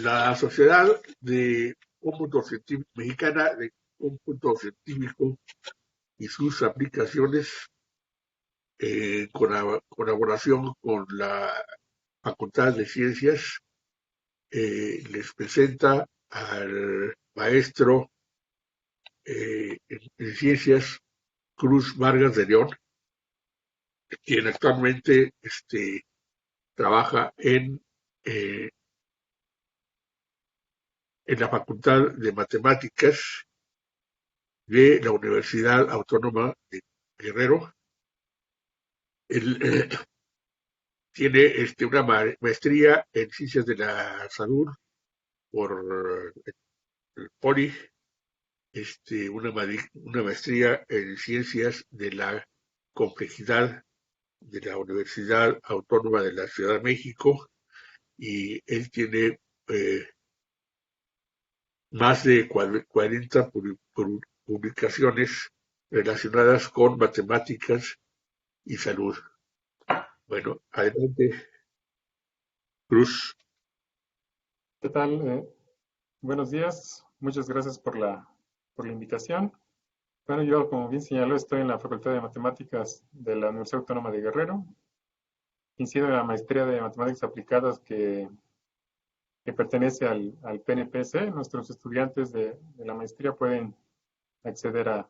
La Sociedad de Cómputo Mexicana de Cómputo Científico y sus aplicaciones, con colaboración con la Facultad de Ciencias, les presenta al maestro en Ciencias Cruz Vargas de León, quien actualmente trabaja eh, en la Facultad de Matemáticas de la Universidad Autónoma de Guerrero. Él tiene una maestría en Ciencias de la Salud por el POLI, una maestría en Ciencias de la Complejidad de la Universidad Autónoma de la Ciudad de México, y él tiene más de 40 publicaciones relacionadas con matemáticas y salud. Bueno, adelante, Cruz. ¿Qué tal? Buenos días. Muchas gracias por la invitación. Bueno, yo, como bien señaló, estoy en la Facultad de Matemáticas de la Universidad Autónoma de Guerrero. Incido en la maestría de Matemáticas Aplicadas que pertenece al PNPC. Nuestros estudiantes de la maestría pueden acceder a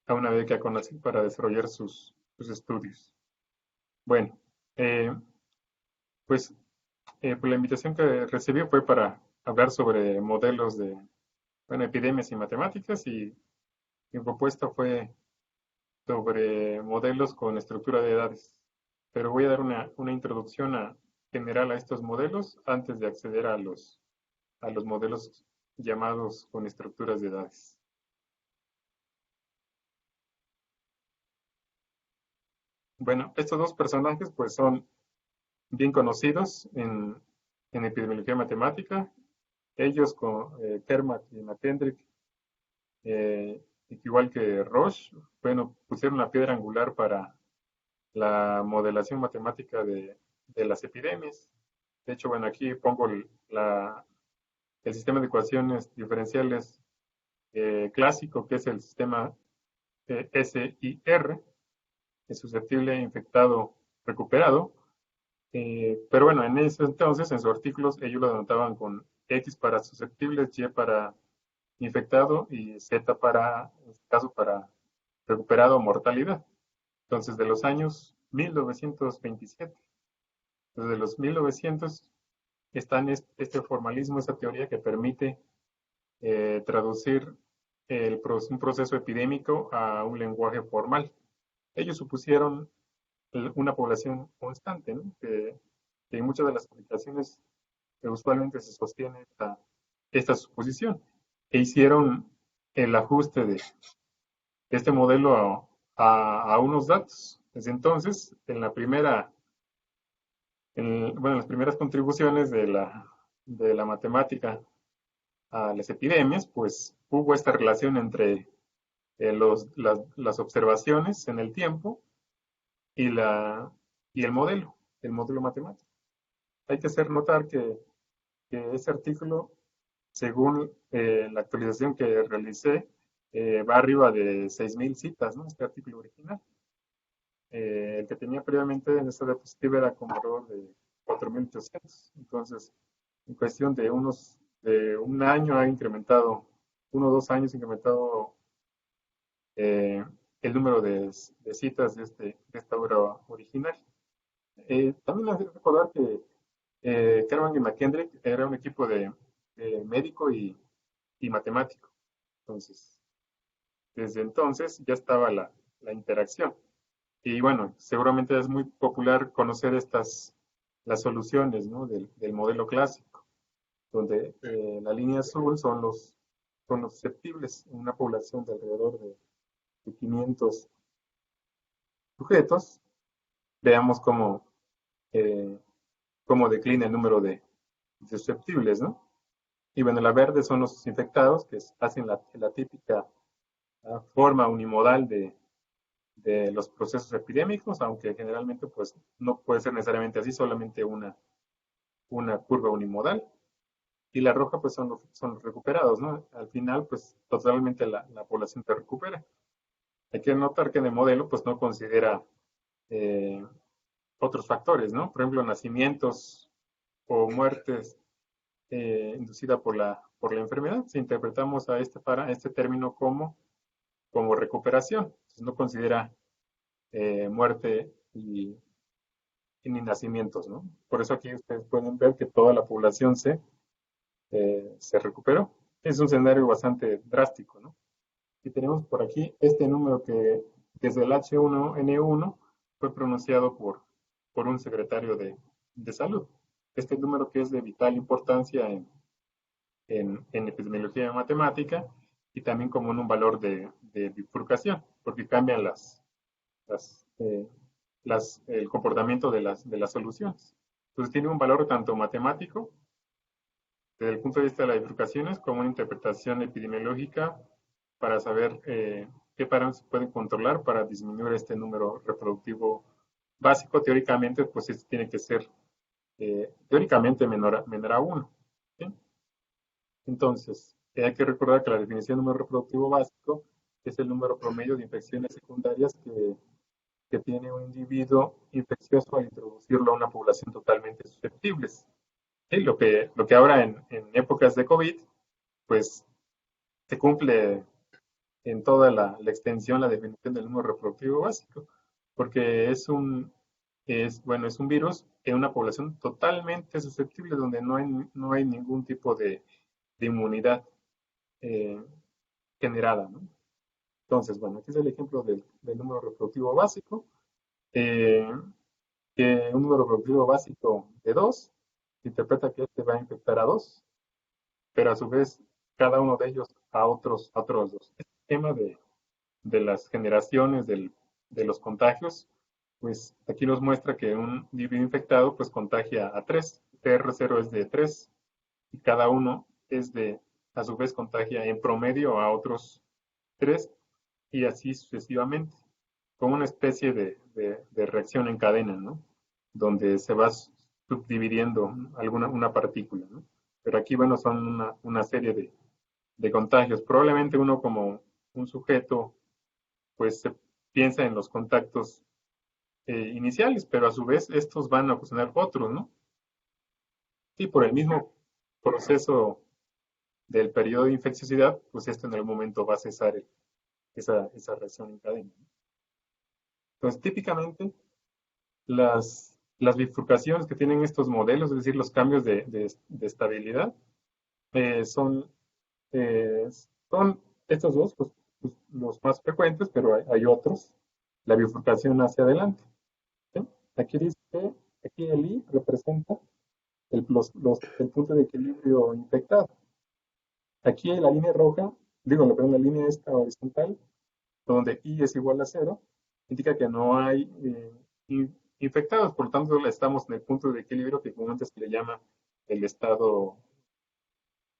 una beca para desarrollar sus estudios. Bueno, eh, pues la invitación que recibí fue para hablar sobre modelos de, bueno, epidemias y matemáticas, y mi propuesta fue sobre modelos con estructura de edades. Pero voy a dar una introducción general a estos modelos antes de acceder a los modelos llamados con estructuras de edades. Bueno, estos dos personajes pues son bien conocidos en epidemiología matemática. Ellos, con Kermack y McKendrick, igual que Roche, bueno, pusieron la piedra angular para la modelación matemática de las epidemias. De hecho, bueno, aquí pongo el sistema de ecuaciones diferenciales clásico, que es el sistema SIR, es susceptible, infectado, recuperado. Pero bueno, en ese entonces, en sus artículos, ellos lo denotaban con X para susceptibles, Y para infectado y Z para, en este caso, para recuperado o mortalidad. Entonces, de los años 1927. Desde los 1900 está en este formalismo, esa teoría que permite traducir un proceso epidémico a un lenguaje formal. Ellos supusieron una población constante, ¿no? Que en muchas de las aplicaciones que usualmente se sostiene esta suposición, e hicieron el ajuste de este modelo a unos datos. Desde entonces, bueno, en las primeras contribuciones de la matemática a las epidemias, pues hubo esta relación entre las observaciones en el tiempo y, y el modelo matemático. Hay que hacer notar que ese artículo, según la actualización que realicé, va arriba de 6.000 citas, ¿no? Este artículo original. El que tenía previamente en esta diapositiva era como alrededor de 4.800. Entonces, en cuestión de un año ha incrementado, 1 o 2 años ha incrementado eh, el número de citas de esta obra original. También hay que recordar que Kerman y McKendrick era un equipo de médico y matemático. Entonces, desde entonces ya estaba la interacción. Y bueno, seguramente es muy popular conocer las soluciones, ¿no? Del modelo clásico, donde la línea azul son los susceptibles en una población de alrededor de 500 sujetos. Veamos eh, cómo declina el número de susceptibles, ¿no? Y bueno, la verde son los infectados, que hacen la típica forma unimodal de los procesos epidémicos, aunque generalmente pues no puede ser necesariamente así, solamente una curva unimodal. y la roja pues son los recuperados, ¿no? Al final pues totalmente la población se recupera. Hay que notar que en el modelo pues no considera eh, otros factores, ¿no? Por ejemplo, nacimientos o muertes inducida por la enfermedad. Si interpretamos a este término como recuperación, entonces no considera muerte y ni nacimientos, ¿no? Por eso aquí ustedes pueden ver que toda la población se recuperó. Es un escenario bastante drástico, ¿no? Y tenemos por aquí este número que es el H1N1, fue pronunciado por un secretario de salud. Este número que es de vital importancia en epidemiología matemática y también como en un valor de bifurcación, porque cambian las, eh, el comportamiento de las soluciones. Entonces tiene un valor tanto matemático, desde el punto de vista de las bifurcaciones, como una interpretación epidemiológica para saber qué parámetros se pueden controlar para disminuir este número reproductivo básico. Teóricamente, pues este tiene que ser teóricamente menor a 1. ¿Sí? Entonces, hay que recordar que la definición de número reproductivo básico es el número promedio de infecciones secundarias que tiene un individuo infeccioso al introducirlo a una población totalmente susceptible. ¿Sí? Lo que ahora en épocas de COVID, pues se cumple en toda la extensión la definición del número reproductivo básico, porque bueno, es un virus en una población totalmente susceptible donde no hay ningún tipo de inmunidad eh, generada, ¿no? Entonces, bueno, aquí es el ejemplo del número reproductivo básico, eh, que un número reproductivo básico de 2 se interpreta que este va a infectar a 2, pero a su vez cada uno de ellos a otros 2. Este tema de las generaciones de los contagios, pues aquí nos muestra que un individuo infectado pues contagia a 3, PR0 es de 3 y cada uno a su vez contagia en promedio a otros 3 y así sucesivamente, como una especie de reacción en cadena, ¿no? Donde se va subdividiendo una partícula, ¿no? Pero aquí, bueno, son una serie de contagios. Probablemente uno como un sujeto, pues se piensa en los contactos iniciales, pero a su vez estos van a ocasionar otros, ¿no? Y por el mismo proceso del periodo de infecciosidad, pues esto en algún momento va a cesar esa reacción en cadena. Entonces, típicamente, las bifurcaciones que tienen estos modelos, es decir, los cambios de estabilidad, eh, son, eh, son estos dos pues, los más frecuentes, pero hay otros. La bifurcación hacia adelante. ¿Sí? Aquí dice que aquí el I representa el punto de equilibrio infectado. Aquí la línea roja, perdón, la línea esta horizontal, donde I es igual a 0, indica que no hay infectados, por lo tanto estamos en el punto de equilibrio que comúnmente se le llama el estado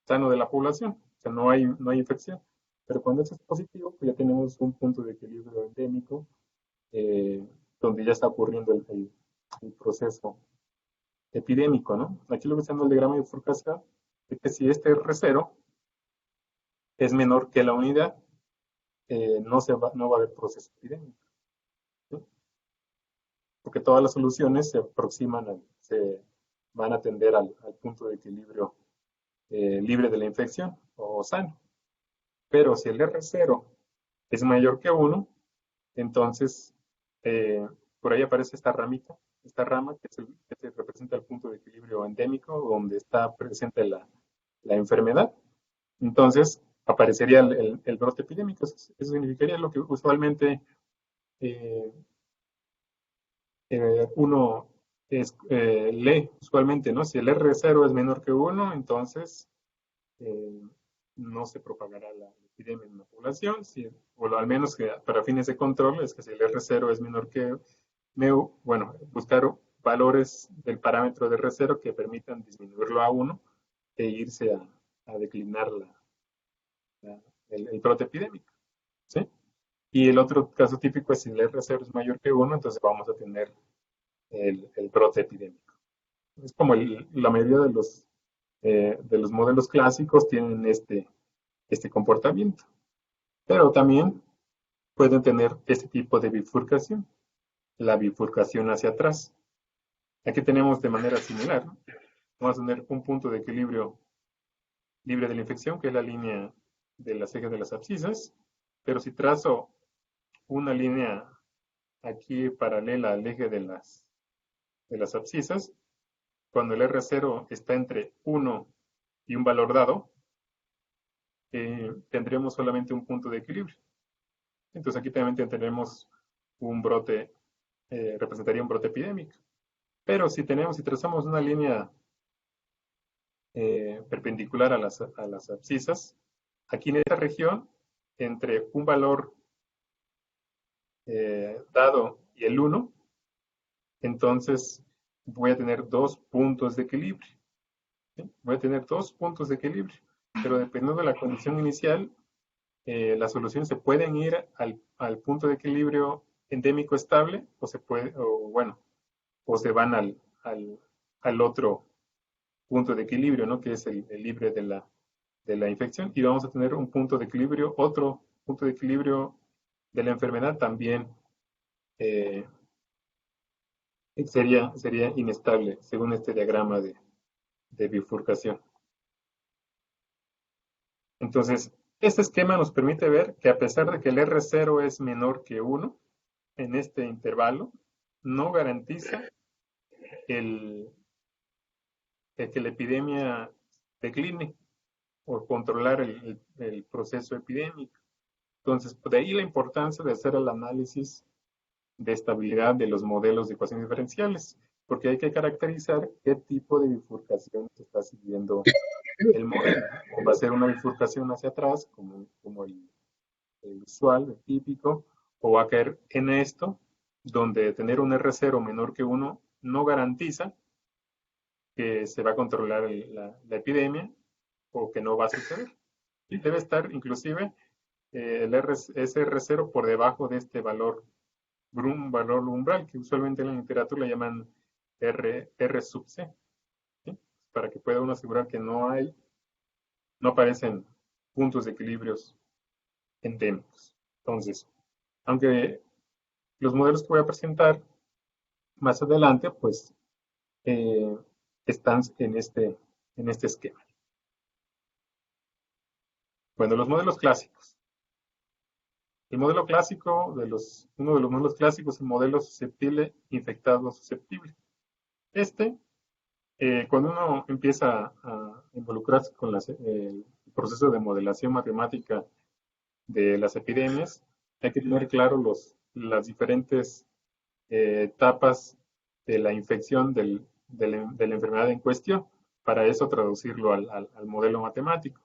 sano de la población, o sea, no hay infección. Pero cuando eso es positivo, pues ya tenemos un punto de equilibrio endémico eh, donde ya está ocurriendo el proceso epidémico, ¿no? Aquí lo que está en el diagrama de bifurcación es que si este R0 es menor que la unidad, no va a haber proceso epidémico, ¿sí? Porque todas las soluciones se van a tender al punto de equilibrio libre de la infección o sano. Pero si el R0 es mayor que 1, entonces por ahí aparece esta rama que representa el punto de equilibrio endémico donde está presente la enfermedad. Entonces aparecería el brote epidémico. Eso significaría lo que usualmente eh, uno lee usualmente, ¿no? Si el R0 es menor que 1, entonces eh, no se propagará la epidemia en la población, o al menos que para fines de control es que si el R0 es menor que MEU, bueno, buscar valores del parámetro de R0 que permitan disminuirlo a 1 e irse a declinar el brote epidémico, ¿sí? Y el otro caso típico es si el R0 es mayor que 1, entonces vamos a tener el brote epidémico. Es como la mayoría de los modelos clásicos tienen este comportamiento, pero también pueden tener este tipo de bifurcación, la bifurcación hacia atrás. Aquí tenemos de manera similar, ¿no? Vamos a tener un punto de equilibrio libre de la infección, que es la línea de las ejes de las abscisas, pero si trazo una línea aquí paralela al eje de las abscisas, cuando el R0 está entre 1 y un valor dado, tendremos solamente un punto de equilibrio. Entonces aquí también tendremos un brote, representaría un brote epidémico. Pero si trazamos una línea perpendicular a las abscisas, aquí en esta región, entre un valor dado y el 1, entonces voy a tener dos puntos de equilibrio. ¿Sí? Voy a tener dos puntos de equilibrio, pero dependiendo de la condición inicial, las soluciones se pueden ir al punto de equilibrio endémico estable o o se van al otro punto de equilibrio, ¿no? Que es el libre de la infección, y vamos a tener un punto de equilibrio, otro punto de equilibrio de la enfermedad también eh, sería inestable según este diagrama de bifurcación. Entonces, este esquema nos permite ver que a pesar de que el R0 es menor que 1 en este intervalo, no garantiza el, el que la epidemia decline o controlar el proceso epidémico. Entonces, de ahí la importancia de hacer el análisis de estabilidad de los modelos de ecuaciones diferenciales, porque hay que caracterizar qué tipo de bifurcación está siguiendo el modelo. O va a ser una bifurcación hacia atrás, como el usual, el típico, o va a caer en esto, donde tener un R0 menor que 1 no garantiza que se va a controlar la epidemia o que no va a suceder. Y debe estar inclusive ese R0 por debajo de este valor, un valor umbral, que usualmente en la literatura le llaman R sub C, ¿sí? Para que pueda uno asegurar que no aparecen puntos de equilibrios endémicos. Entonces, aunque los modelos que voy a presentar más adelante, pues están en este esquema. Bueno, los modelos clásicos. El modelo clásico uno de los modelos clásicos es el modelo susceptible, infectado, susceptible. Cuando uno empieza a involucrarse con el proceso de modelación matemática de las epidemias, hay que tener claro las diferentes etapas de la infección de la enfermedad en cuestión, para eso traducirlo al modelo matemático.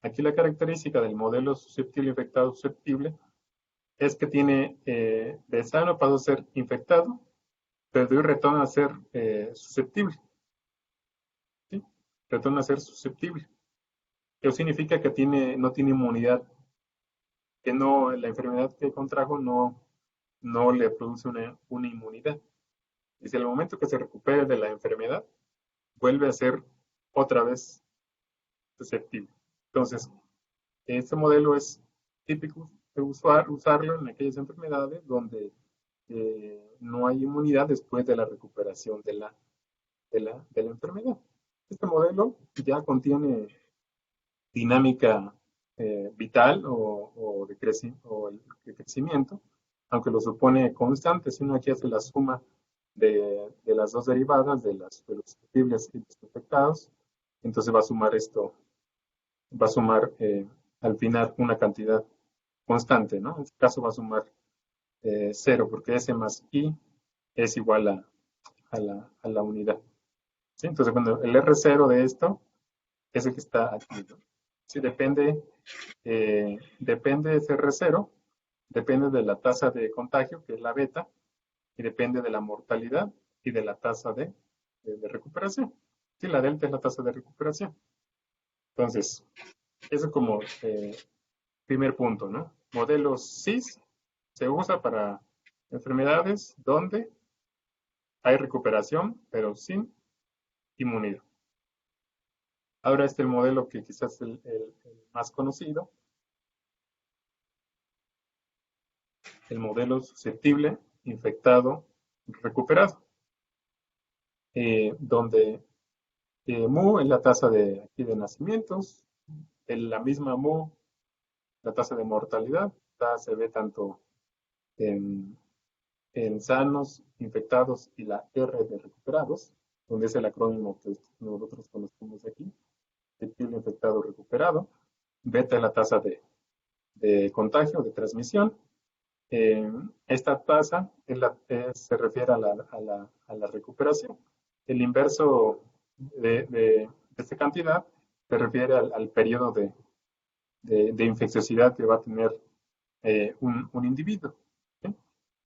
Aquí la característica del modelo susceptible, infectado, susceptible, es que tiene de sano pasó a ser infectado, pero de hoy retorna a ser susceptible. ¿Sí? Retorna a ser susceptible. Eso significa que no tiene inmunidad, que la enfermedad que contrajo no le produce una inmunidad. Y si al momento que se recupere de la enfermedad, vuelve a ser otra vez susceptible. Entonces, este modelo es típico de usarlo en aquellas enfermedades donde no hay inmunidad después de la recuperación de la enfermedad. Este modelo ya contiene dinámica vital o de crecimiento, aunque lo supone constante. Si uno aquí hace la suma de las dos derivadas, de los susceptibles y los infectados, entonces va a sumar al final una cantidad constante, ¿no? En este caso va a sumar 0, porque S más I es igual a la unidad. ¿Sí? Entonces, cuando el R0 de esto es el que está aquí, ¿no? Sí, depende de ese R0, depende de la tasa de contagio, que es la beta, y depende de la mortalidad y de la tasa de recuperación. Sí, la delta es la tasa de recuperación. Entonces, eso es como primer punto, ¿no? Modelos CIS se usa para enfermedades donde hay recuperación, pero sin inmunidad. Ahora el modelo que quizás es el más conocido, el modelo susceptible, infectado, recuperado, donde mu es la tasa aquí de nacimientos, la misma mu, la tasa de mortalidad, se ve tanto en, en sanos, infectados y la R de recuperados, donde es el acrónimo que nosotros conocemos aquí, susceptible, infectado, recuperado. Beta es la tasa de contagio, de transmisión. Esta tasa se refiere a la recuperación. El inverso de esta cantidad se refiere al periodo de infecciosidad que va a tener un individuo. ¿Sí?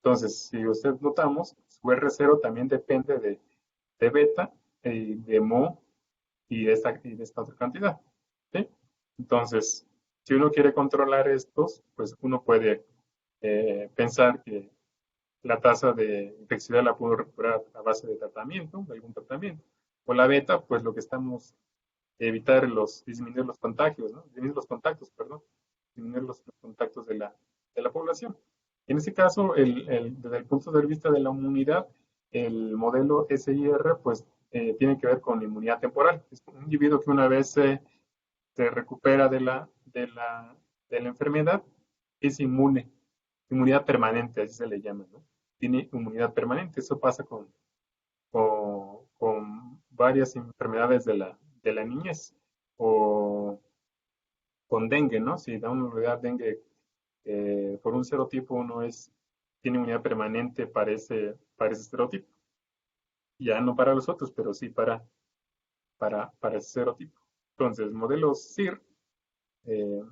Entonces, si usted notamos, su R0 también depende de beta, de mu y de esta otra cantidad. ¿Sí? Entonces, si uno quiere controlar estos, pues uno puede pensar que la tasa de infección la puedo recuperar a base de tratamiento, de algún tratamiento. O la beta, pues lo que estamos evitar disminuir los contagios, ¿no? Disminuir los contactos, perdón, disminuir los contactos de la población. En este caso, desde el punto de vista de la inmunidad, el modelo SIR, pues, tiene que ver con inmunidad temporal. Es un individuo que una vez se recupera de la enfermedad, es inmune, inmunidad permanente, así se le llama, ¿no? Tiene inmunidad permanente. Eso pasa con varias enfermedades de la niñez o con dengue, ¿no? Si da una unidad dengue por un serotipo, tiene inmunidad permanente para ese serotipo. Ya no para los otros, pero sí para ese serotipo. Entonces, el modelo SIR eh,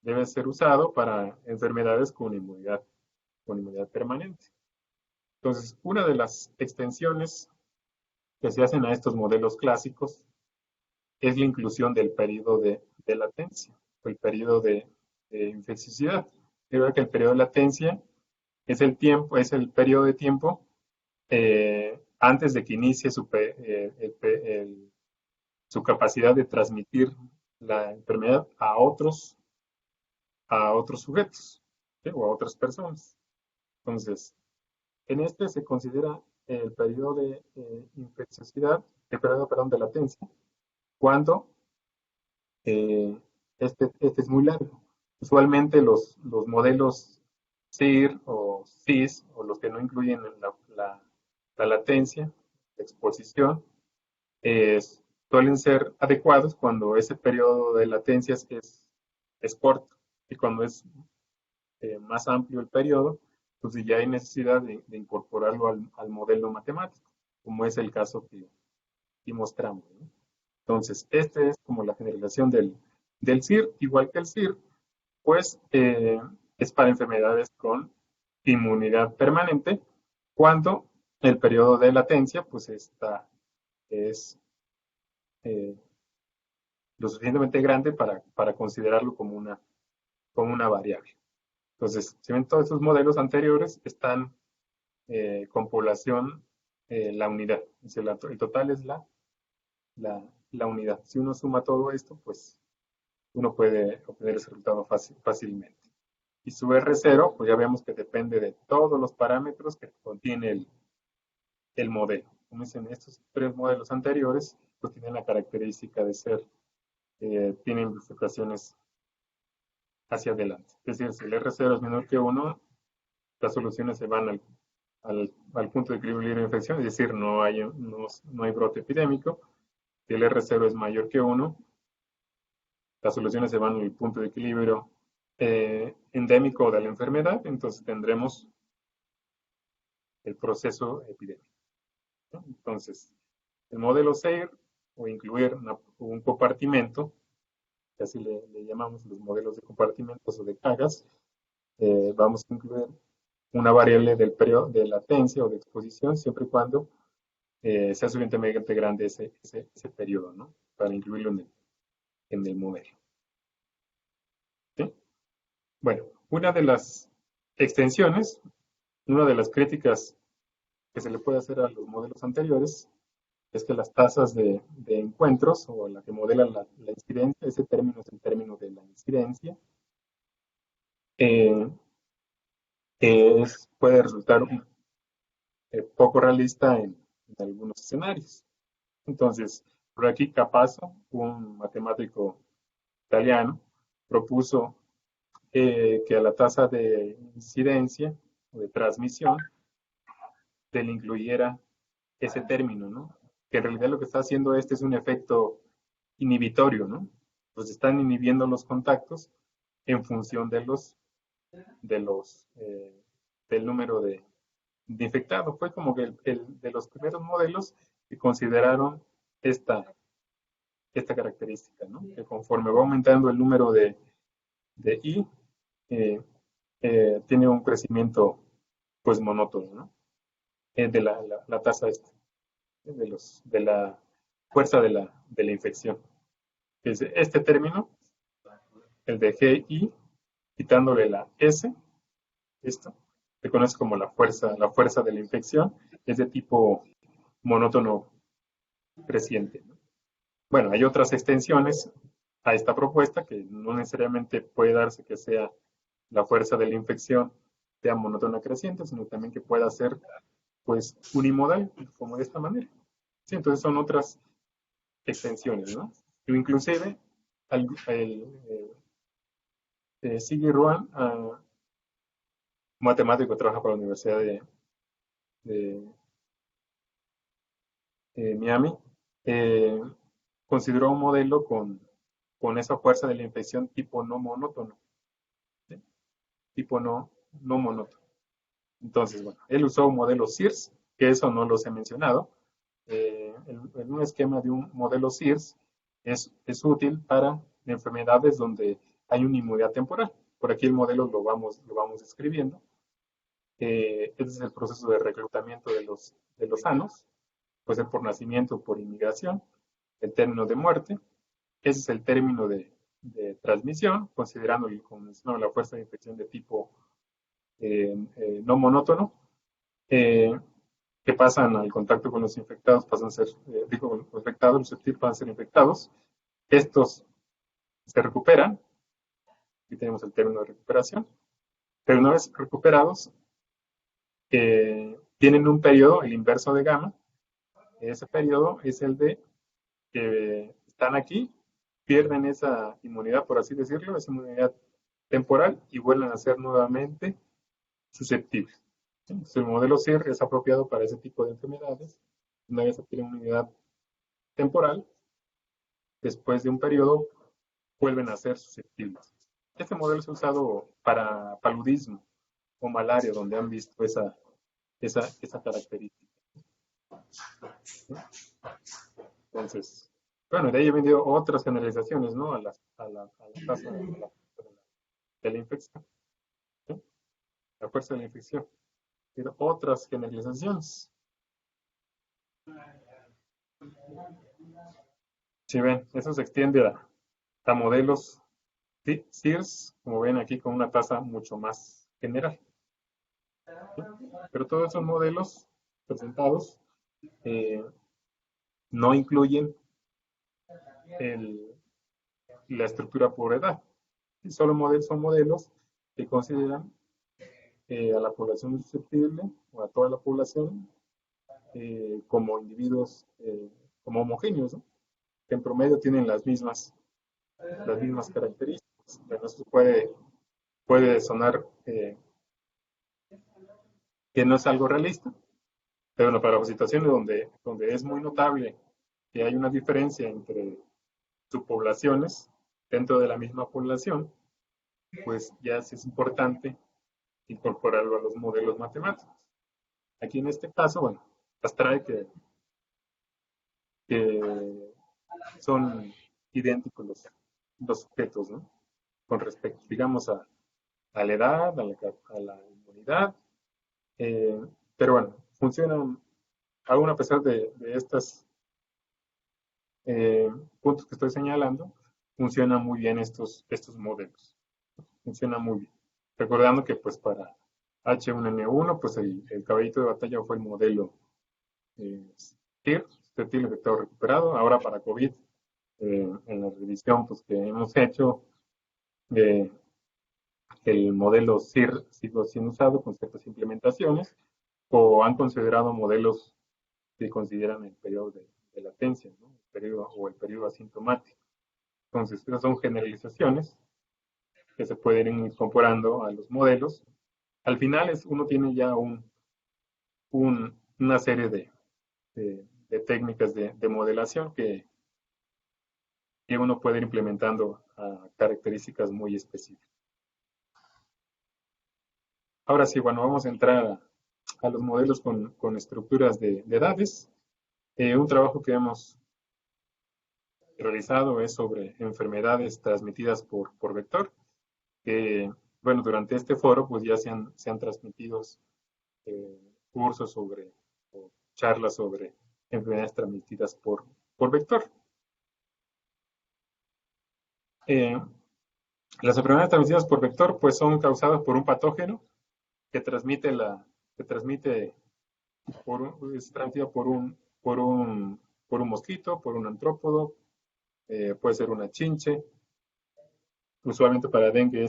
debe ser usado para enfermedades con inmunidad permanente. Entonces, una de las extensiones que se hacen a estos modelos clásicos es la inclusión del periodo de latencia o el periodo de infecciosidad. Creo que el periodo de latencia es el periodo de tiempo antes de que inicie su capacidad de transmitir la enfermedad a otros sujetos, ¿sí? O a otras personas. Entonces, en este se considera el periodo de infecciosidad, el periodo, perdón, de latencia, cuando eh, este es muy largo. Usualmente los modelos SIR o CIS, o los que no incluyen la latencia, la exposición, eh, suelen ser adecuados cuando ese periodo de latencia es corto y cuando es más amplio el periodo, pues ya hay necesidad de incorporarlo al modelo matemático, como es el caso que mostramos, ¿no? Entonces, este es como la generalización del SIR, igual que el SIR, pues es para enfermedades con inmunidad permanente, cuando el periodo de latencia pues es eh, lo suficientemente grande para considerarlo como una variable. Entonces, si ven todos esos modelos anteriores, están con población la unidad. Es decir, el total es la unidad. Si uno suma todo esto, pues uno puede obtener el resultado fácilmente. Y su R0, pues ya vemos que depende de todos los parámetros que contiene el modelo. Como dicen, estos tres modelos anteriores, pues tienen la característica de tienen bifurcaciones hacia adelante. Es decir, si el R0 es menor que 1, las soluciones se van al punto de equilibrio libre de infección, es decir, no hay brote epidémico. Si el R0 es mayor que 1, las soluciones se van al punto de equilibrio endémico de la enfermedad, entonces tendremos el proceso epidémico, ¿no? Entonces, el modelo SEIR, o incluir un compartimento, que así le llamamos los modelos de compartimentos o de cagas, vamos a incluir una variable del periodo de latencia o de exposición, siempre y cuando sea suficientemente grande ese periodo, ¿no? Para incluirlo en el modelo. ¿Sí? Bueno, una de las extensiones, una de las críticas que se le puede hacer a los modelos anteriores es que las tasas de encuentros, o la que modela la incidencia, ese término es el término de la incidencia, eh, puede resultar poco realista en algunos escenarios. Entonces, por aquí Capasso, un matemático italiano, propuso que a la tasa de incidencia o de transmisión se le incluyera ese término, ¿no? Que en realidad lo que está haciendo este es un efecto inhibitorio, ¿no? Pues están inhibiendo los contactos en función de los, del número de infectados. Fue como que de los primeros modelos que consideraron esta, esta característica, ¿no? Que conforme va aumentando el número de I, eh, tiene un crecimiento pues monótono, ¿no? De la tasa esta, de la fuerza de la infección. Es este término, el de GI, quitándole la S, esto, se conoce como la fuerza de la infección, es de tipo monótono creciente, ¿no? Bueno, hay otras extensiones a esta propuesta que no necesariamente puede darse que sea la fuerza de la infección sea monótona creciente, sino también que pueda ser pues unimodal, como de esta manera. Sí, entonces son otras extensiones, ¿no? Inclusive, Sigi Ruan, matemático, trabaja para la Universidad de Miami, eh, consideró un modelo con esa fuerza de la infección tipo no monótono, ¿sí? Tipo no monótono. Entonces, bueno, él usó un modelo SIRS, que eso no los he mencionado. En un esquema de un modelo SIRS es útil para enfermedades donde hay una inmunidad temporal. Por aquí el modelo lo vamos escribiendo. Este es el proceso de reclutamiento de los sanos, puede ser por nacimiento o por inmigración, el término de muerte, ese es el término de transmisión, considerando, como mencionaba, la fuerza de infección de tipo no monótono, que pasan al contacto con los infectados, pasan a ser, digo, los infectados, los susceptibles pasan a ser infectados, estos se recuperan, aquí tenemos el término de recuperación, pero una vez recuperados, tienen un periodo, el inverso de gamma, ese periodo es el de que están aquí, pierden esa inmunidad, por así decirlo, esa inmunidad temporal y vuelven a ser nuevamente susceptibles. Entonces, el modelo CIR es apropiado para ese tipo de enfermedades. Una vez adquieren inmunidad temporal, después de un periodo vuelven a ser susceptibles. Este modelo es usado para paludismo o malaria, donde han visto esa característica. Entonces, bueno, de ahí he venido otras generalizaciones, ¿no? A la tasa de la infección, ¿sí? La fuerza de la infección. Pero otras generalizaciones. Si ven, eso se extiende a modelos SIRS, como ven aquí, con una tasa mucho más general, ¿sí? Pero todos esos modelos presentados eh, no incluyen el, la estructura por edad. Solo son modelos que consideran a la población susceptible o a toda la población como individuos como homogéneos, ¿no? Que en promedio tienen las mismas características. Bueno, eso puede sonar que no es algo realista, pero bueno, para situaciones donde es muy notable que hay una diferencia entre subpoblaciones dentro de la misma población, pues ya es importante incorporarlo a los modelos matemáticos. Aquí en este caso, bueno, las trae que son idénticos los sujetos, ¿no? Con respecto, digamos, a la edad, a la inmunidad, eh, pero bueno, funcionan, aún a pesar de estos puntos que estoy señalando, funcionan muy bien estos modelos, funcionan muy bien. Recordando que pues para H1N1, pues el caballito de batalla fue el modelo STIR, susceptible de efecto recuperado. Ahora para COVID, en la revisión pues, que hemos hecho, el modelo SIR sigue siendo usado con ciertas implementaciones, o han considerado modelos que consideran el periodo de latencia, ¿no? El periodo asintomático. Entonces, esas son generalizaciones que se pueden ir incorporando a los modelos. Al final uno tiene ya una serie de técnicas de modelación que uno puede ir implementando a características muy específicas. Ahora sí, bueno, vamos a entrar a los modelos con estructuras de edades. Un trabajo que hemos realizado es sobre enfermedades transmitidas por vector. Bueno, durante este foro pues ya se han transmitido cursos o charlas sobre enfermedades transmitidas por vector. Las enfermedades transmitidas por vector pues son causadas por un patógeno que transmite es transmitida por un mosquito, por un artrópodo, puede ser una chinche. Usualmente para dengue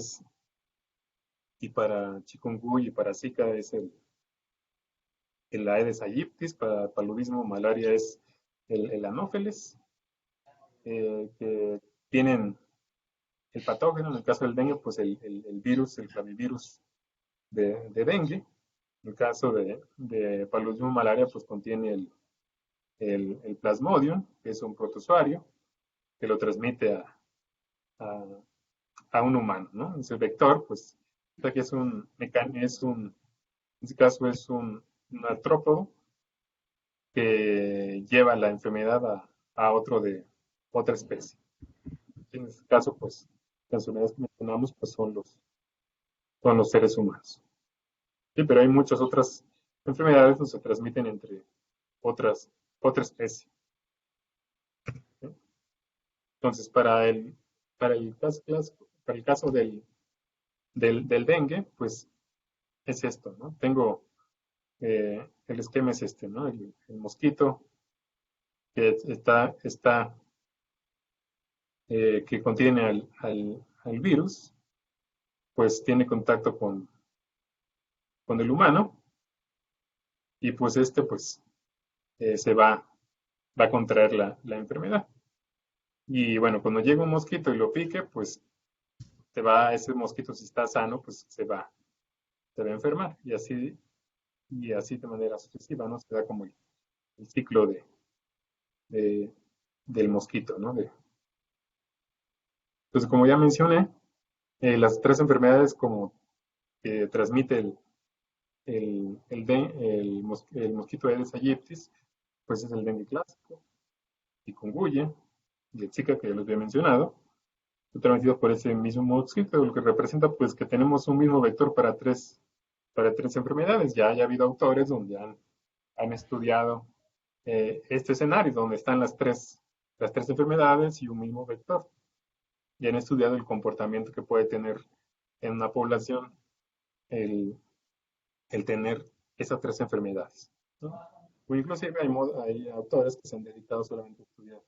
y para chikungunya y para zika es el Aedes aegypti, para paludismo, malaria es el anófeles, que tienen el patógeno. En el caso del dengue, pues el virus, el flavivirus de dengue. En el caso de paludismo, malaria, pues contiene el plasmodium, que es un protozoario, que lo transmite a un humano, ¿no? Ese vector, pues, aquí en este caso es un artrópodo que lleva la enfermedad a otra especie. En este caso, pues, las enfermedades que mencionamos, pues, son los seres humanos. Sí, pero hay muchas otras enfermedades que se transmiten entre otra especie. ¿Sí? Entonces, para el caso del dengue, pues, es esto, ¿no? Tengo el esquema es este, ¿no? El mosquito que que contiene al virus, pues tiene contacto con el humano, y pues pues se va a contraer la enfermedad. Y bueno, cuando llega un mosquito y lo pique, pues ese mosquito, si está sano, pues se va a enfermar. Y así de manera sucesiva, ¿no? Se da como el ciclo del mosquito, ¿no? Entonces, como ya mencioné, las tres enfermedades como que transmite el mosquito Aedes aegypti, pues es el dengue clásico, chikungunya y el Zika, que ya los había mencionado, transmitido por ese mismo mosquito, lo que representa pues que tenemos un mismo vector para tres enfermedades. Ya ha habido autores donde han estudiado este escenario, donde están las tres enfermedades y un mismo vector. Y han estudiado el comportamiento que puede tener en una población el tener esas tres enfermedades, ¿no? O inclusive hay autores que se han dedicado solamente a estudiar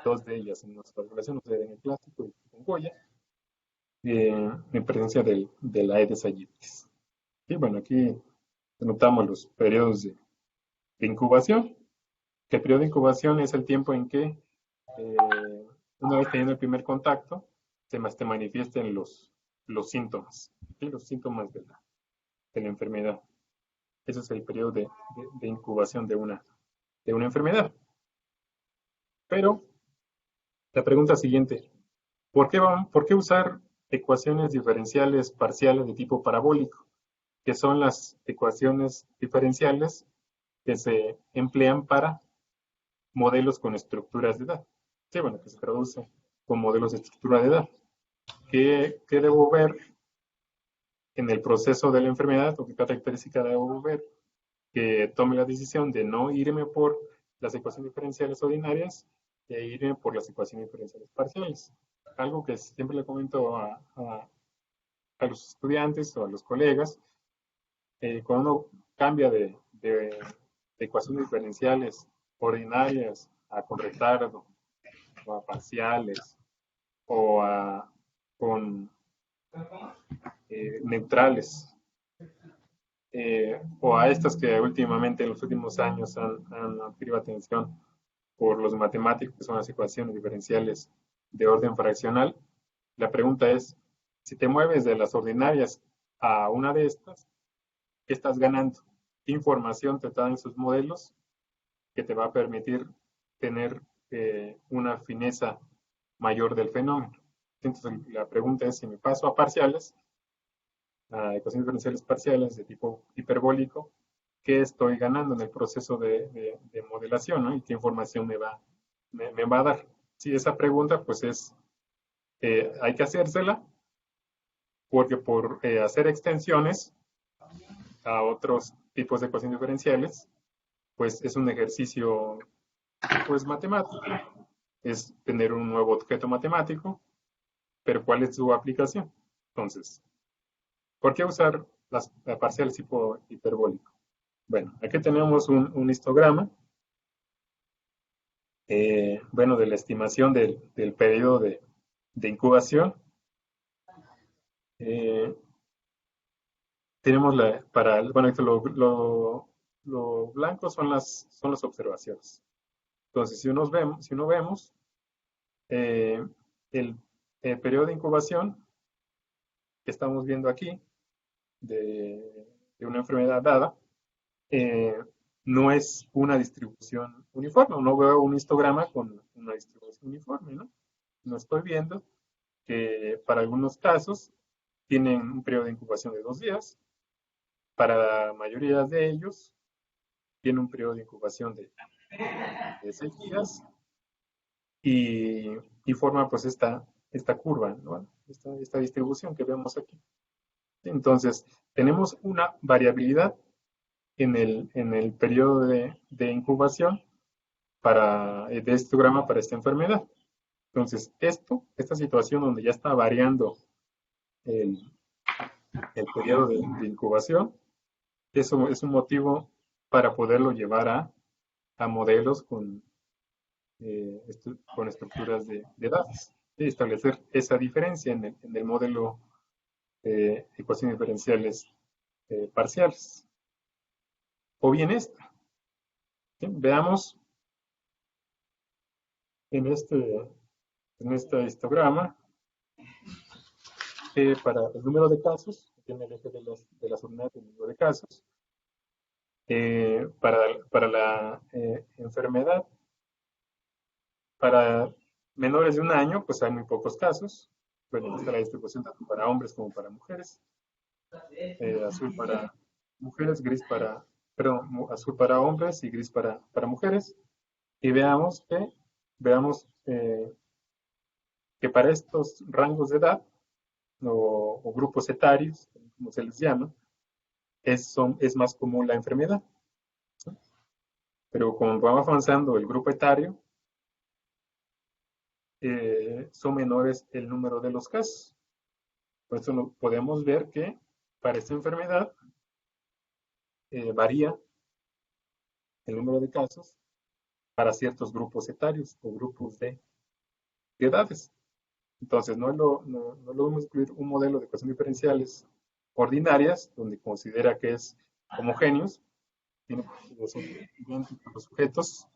dos de ellas en nuestra población, o sea, en el clásico y en Goya, en presencia del Aedes aegypti. Y bueno, aquí anotamos los periodos de incubación, que el periodo de incubación es el tiempo en que, una vez teniendo el primer contacto, se manifiesten los síntomas, ¿sí? Los síntomas de la enfermedad. Ese es el periodo de incubación de una enfermedad. Pero la pregunta siguiente, ¿por qué usar ecuaciones diferenciales parciales de tipo parabólico? Que son las ecuaciones diferenciales que se emplean para modelos con estructuras de edad. Sí, bueno, que se traduce con modelos de estructura de edad. ¿Qué debo ver en el proceso de la enfermedad, o qué característica debo ver que tome la decisión de no irme por las ecuaciones diferenciales ordinarias e irme por las ecuaciones diferenciales parciales? Algo que siempre le comento a los estudiantes o a los colegas, cuando uno cambia de ecuaciones diferenciales ordinarias con retardo, o a parciales, o con neutrales, o a estas que últimamente en los últimos años han adquirido atención por los matemáticos, que son las ecuaciones diferenciales de orden fraccional. La pregunta es, si te mueves de las ordinarias a una de estas, ¿qué estás ganando? ¿Qué información te dan sus modelos que te va a permitir tener una fineza mayor del fenómeno? Entonces, la pregunta es, si me paso a parciales, a ecuaciones diferenciales parciales de tipo hiperbólico, ¿qué estoy ganando en el proceso de modelación, ¿no? Y qué información me va a dar. Sí, esa pregunta, pues hay que hacérsela, porque por hacer extensiones a otros tipos de ecuaciones diferenciales, pues es un ejercicio, pues, matemático. Es tener un nuevo objeto matemático, pero ¿cuál es su aplicación? Entonces, ¿por qué usar las parciales tipo hiperbólico? Bueno, aquí tenemos un histograma, bueno, de la estimación del periodo de incubación. Tenemos bueno, lo blanco son las observaciones. Entonces, si uno vemos eh, el, el periodo de incubación que estamos viendo aquí de una enfermedad dada, no es una distribución uniforme. No veo un histograma con una distribución uniforme, ¿no? No estoy viendo que para algunos casos tienen un periodo de incubación de 2 días. Para la mayoría de ellos tiene un periodo de incubación de 6 días y forma pues esta curva, ¿no? Esta distribución que vemos aquí. Entonces, tenemos una variabilidad en el periodo de incubación de histograma para esta enfermedad. Entonces, esta situación donde ya está variando el, el periodo de incubación, eso es un motivo para poderlo llevar a modelos con estructuras de datos y establecer esa diferencia en el modelo de ecuaciones diferenciales parciales. O bien esta. ¿Sí? Veamos en este histograma para el número de casos, tiene el eje de las unidades del número de casos, para la enfermedad, para menores de 1 año, pues hay muy pocos casos. Bueno, está la distribución tanto para hombres como para mujeres. Azul para mujeres, gris azul para hombres y gris para mujeres. Y veamos que para estos rangos de edad o grupos etarios, como se les llama, es más común la enfermedad. ¿Sí? Pero como va avanzando el grupo etario, son menores el número de los casos. Por eso podemos ver que para esta enfermedad varía el número de casos para ciertos grupos etarios o grupos de edades. Entonces, no vamos a incluir un modelo de ecuaciones diferenciales ordinarias, donde considera que es homogéneos, son idénticos los sujetos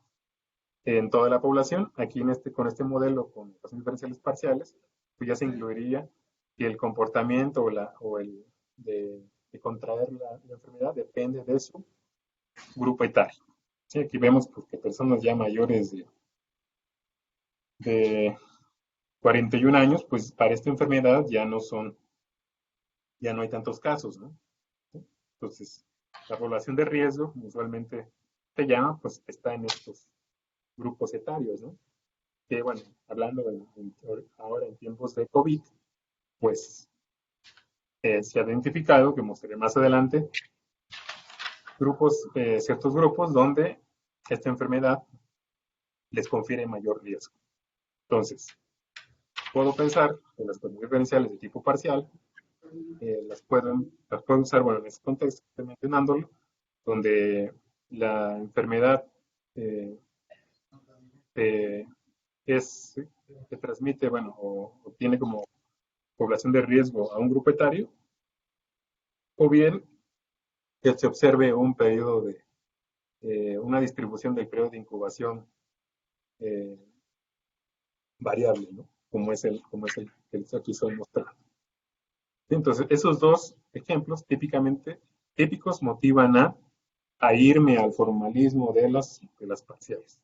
en toda la población. Aquí con este modelo con ecuaciones diferenciales parciales, pues ya se incluiría que el comportamiento o el de contraer la enfermedad depende de su grupo etario. Sí, aquí vemos pues, que personas ya mayores de 41 años, pues para esta enfermedad ya no hay tantos casos, ¿no? Entonces, la población de riesgo, usualmente se llama, pues está en estos grupos etarios, ¿no? Que bueno, hablando ahora en tiempos de COVID, pues se ha identificado, que mostraré más adelante, ciertos grupos donde esta enfermedad les confiere mayor riesgo. Entonces, puedo pensar que las ecuaciones diferenciales de tipo parcial las puedo usar, bueno, en este contexto que estoy mencionándolo, donde la enfermedad eh, es, que transmite, bueno, o tiene como población de riesgo a un grupo etario, o bien que se observe un periodo de, una distribución del periodo de incubación eh, variable, ¿no? Como es el que aquí estoy mostrando. Entonces, esos dos ejemplos típicos motivan a irme al formalismo de las parciales.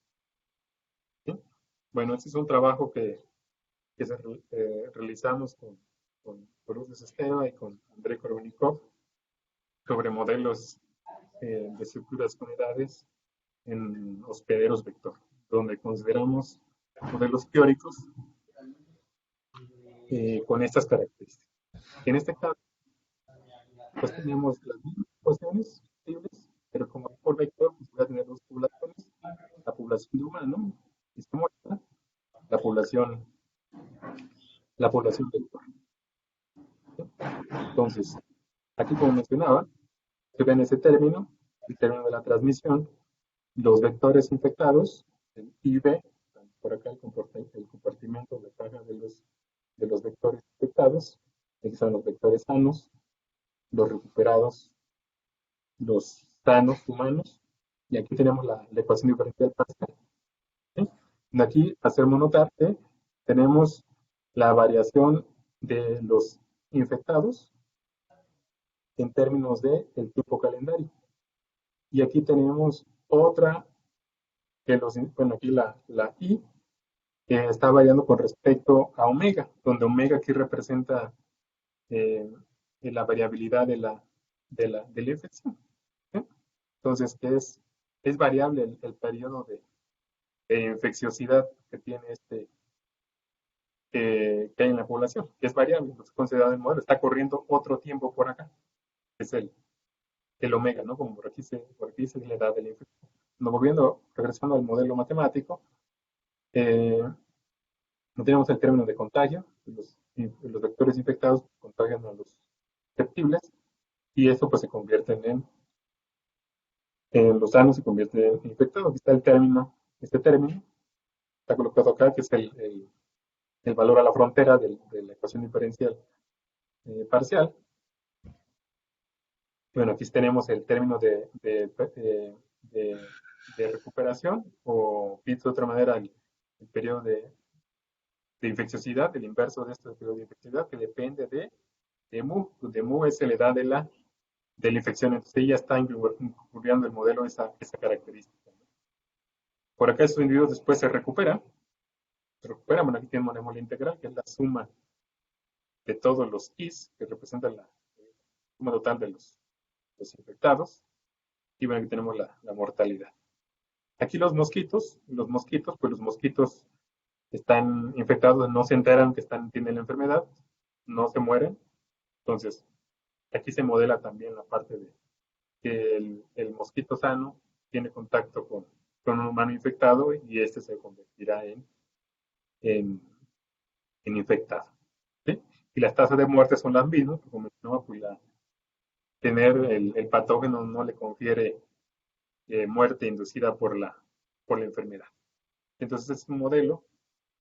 ¿Sí? Bueno, este es un trabajo que realizamos con Luz Esteva y con Andrei Korobnikov sobre modelos de estructuras con unidades en hospederos vector, donde consideramos modelos teóricos con estas características. En este caso, pues tenemos las mismas ecuaciones posibles, pero como por vector, pues voy a tener dos poblaciones, la población de humano, que está muerta, la población, la población vector. Entonces, aquí como mencionaba, se ve en ese término, el término de la transmisión, los vectores infectados, el IB, por acá el compartimento de caja de los vectores infectados, aquí son los vectores sanos, los recuperados, los sanos humanos, y aquí tenemos la ecuación diferencial parcial. ¿Sí? De aquí hacemos notar que tenemos la variación de los infectados en términos de el tipo calendario. Y aquí tenemos otra bueno, aquí la I, que está variando con respecto a omega, donde omega aquí representa eh, la variabilidad de la infección. ¿Sí? Entonces, es variable el periodo de infecciosidad que tiene que hay en la población, que es variable, entonces considerado el modelo, está corriendo otro tiempo por acá, que es el omega, ¿no? Como por aquí se la edad de la infección. Regresando al modelo matemático, no tenemos el término de contagio, los vectores infectados contagian a los susceptibles, y eso pues se convierte en los sanos se convierte en infectados. Aquí está este término, está colocado acá, que es el valor a la frontera de la ecuación diferencial parcial. Bueno, aquí tenemos el término de recuperación, o dicho de otra manera, el periodo de infecciosidad, el inverso de este periodo de infecciosidad, que depende de mu, donde mu es la edad de la infección. Entonces, ya está incurriendo el modelo esa característica. Por acá, estos individuos después se recuperan. Bueno, aquí tenemos la integral, que es la suma de todos los i's, que representan la suma total de los infectados. Y bueno, aquí tenemos la mortalidad. Aquí los mosquitos, pues los mosquitos están infectados, no se enteran que tienen la enfermedad, no se mueren. Entonces, aquí se modela también la parte de que el mosquito sano tiene contacto con un humano infectado, y este se convertirá en infectado. ¿Sí? Y las tasas de muerte son las mismas, como mencionaba, pues tener el patógeno no le confiere muerte inducida por la enfermedad. Entonces es un modelo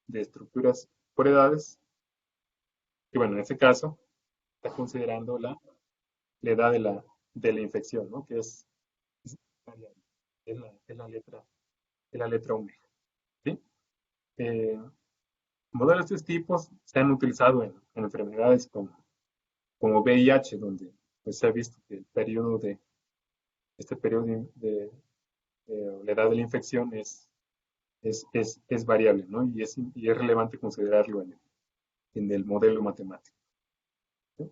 de estructuras por edades, que bueno, en este caso está considerando la edad de la infección, ¿no? Que es la letra omega. ¿Sí? Eh, Modelos de estos tipos se han utilizado en enfermedades como VIH, donde pues, se ha visto que este periodo de la edad de la infección es variable, ¿no? Y es relevante considerarlo en el modelo matemático. ¿Sí?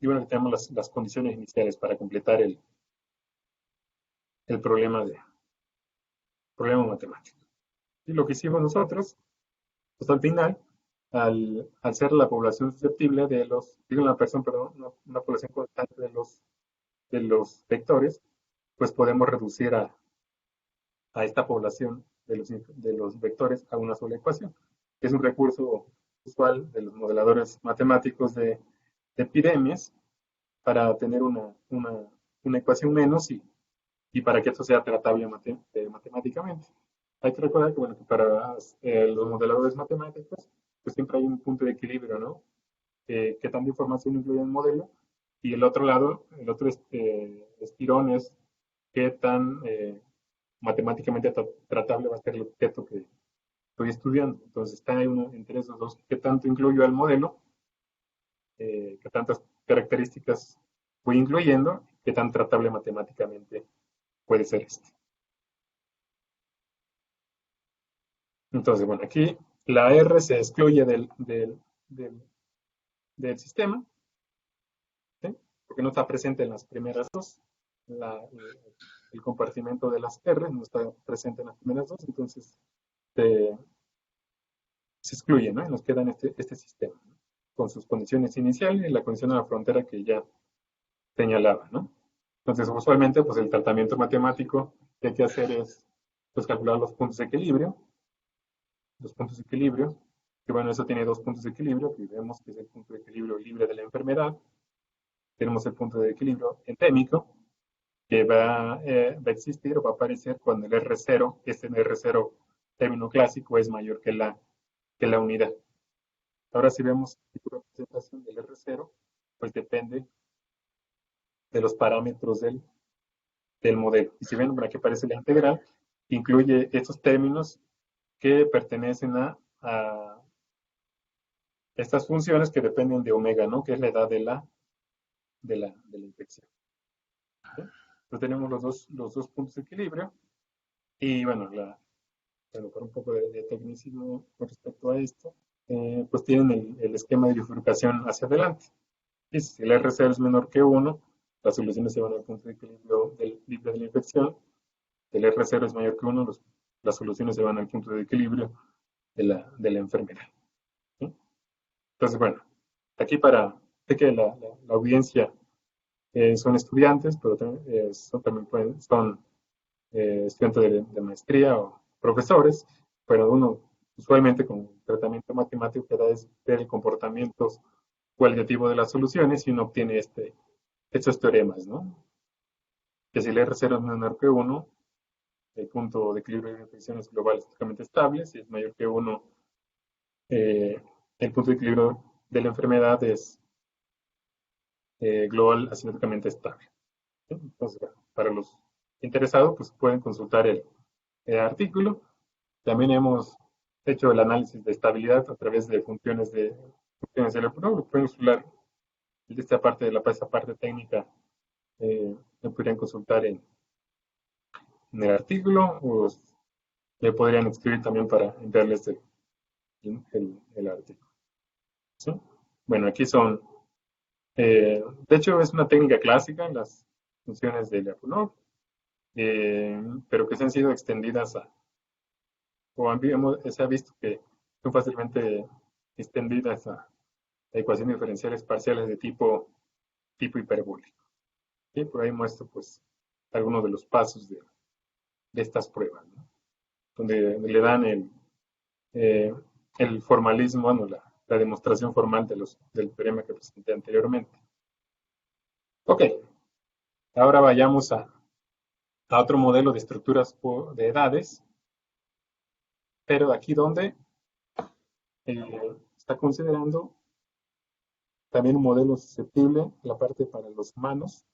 Y bueno, tenemos las condiciones iniciales para completar el problema matemático. Y lo que hicimos nosotros, pues al final, al ser la población susceptible una población constante de los vectores, pues podemos reducir a esta población de los vectores a una sola ecuación. Es un recurso usual de los modeladores matemáticos de epidemias para tener una ecuación menos, y para que esto sea tratable matemáticamente. hay que recordar que, bueno, que para los modeladores matemáticos, pues siempre hay un punto de equilibrio, ¿no? Qué tanta información incluye el modelo. Y el otro lado, el otro estirón es qué tan matemáticamente tratable va a ser el objeto que estoy estudiando. Entonces está ahí uno entre esos dos, qué tanto incluyo al modelo, qué tantas características voy incluyendo, qué tan tratable matemáticamente puede ser este. Entonces, bueno, aquí la R se excluye del, del sistema, ¿sí? Porque no está presente en las primeras dos. El compartimento de las R no está presente en las primeras dos, entonces se, se excluye, ¿no? Y nos queda en este sistema, ¿no? Con sus condiciones iniciales y la condición de la frontera que ya señalaba, ¿no? Entonces, usualmente, pues el tratamiento matemático que hay que hacer es, pues, calcular los puntos de equilibrio, que bueno, eso tiene dos puntos de equilibrio, que vemos que es el punto de equilibrio libre de la enfermedad. Tenemos el punto de equilibrio endémico, que va a existir o va a aparecer cuando el R0, este R0 término clásico, es mayor que la unidad. Ahora, si vemos la representación del R0, pues depende de los parámetros del modelo. Y si ven, por aquí aparece la integral, incluye estos términos que pertenecen a estas funciones que dependen de omega, ¿no? Que es la edad de la infección. ¿Sí? Entonces tenemos los dos puntos de equilibrio y bueno, bueno, por un poco de tecnicismo con respecto a esto, pues tienen el esquema de bifurcación hacia adelante. Y si el R0 es menor que 1, las soluciones se van al punto de equilibrio libre de la infección. Si el R0 es mayor que 1, las soluciones se van al punto de equilibrio de la enfermedad. ¿Sí? Entonces, bueno, aquí sé que la audiencia son estudiantes, pero también son estudiantes de maestría o profesores, pero uno usualmente con tratamiento matemático que da es ver el comportamiento cualitativo de las soluciones y uno obtiene estos teoremas, ¿no? Que si el R0 es menor que 1, el punto de equilibrio de infecciones global es totalmente estable. Si es mayor que 1, el punto de equilibrio de la enfermedad es global asimétricamente estable. ¿Sí? Entonces, bueno, para los interesados, pues pueden consultar el artículo. También hemos hecho el análisis de estabilidad a través de funciones del lo pueden consultar esta parte de esa parte técnica, lo podrían consultar en el artículo o le podrían escribir también para enviarles el artículo. ¿Sí? Bueno, aquí son, de hecho es una técnica clásica en las funciones de Lyapunov, pero que se han sido extendidas se ha visto que son fácilmente extendidas a ecuaciones diferenciales parciales de tipo hiperbólico. ¿Sí? Por ahí muestro pues algunos de los pasos de estas pruebas, ¿no? Donde le dan el formalismo, bueno, la demostración formal del teorema que presenté anteriormente. Ok, ahora vayamos a otro modelo de estructuras de edades, pero aquí donde está considerando también un modelo susceptible, la parte para los humanos,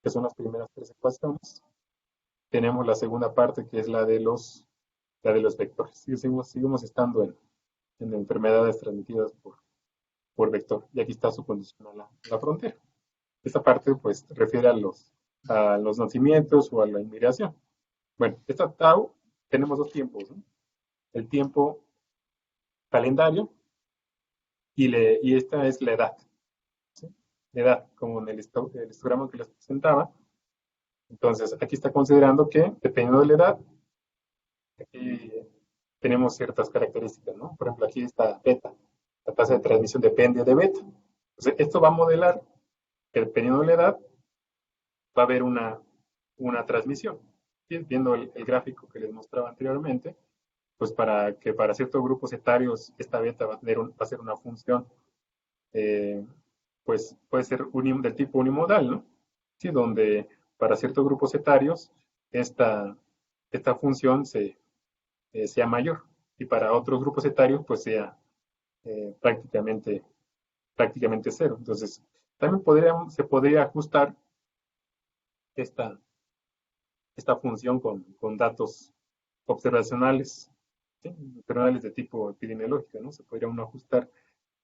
que son las primeras tres ecuaciones. Tenemos la segunda parte, que es la de los vectores. Seguimos estando en enfermedades transmitidas por vector. Y aquí está su condición a la frontera. Esta parte, pues, refiere a los nacimientos o a la inmigración. Bueno, esta tau, tenemos dos tiempos, ¿no? El tiempo calendario y esta es la edad. ¿Sí? La edad, como en el histograma que les presentaba. Entonces, aquí está considerando que, dependiendo de la edad, aquí tenemos ciertas características, ¿no? Por ejemplo, aquí está beta. La tasa de transmisión depende de beta. Entonces, esto va a modelar que, dependiendo de la edad, va a haber una transmisión. ¿Sí? Viendo el gráfico que les mostraba anteriormente, pues para ciertos grupos etarios esta beta va a ser una función, pues puede ser del tipo unimodal, ¿no? Sí, donde para ciertos grupos etarios esta función sea mayor, y para otros grupos etarios pues sea prácticamente cero. Entonces, también se podría ajustar esta, esta función con datos observacionales, ¿sí? Observacionales de tipo epidemiológico, ¿no? Se podría uno ajustar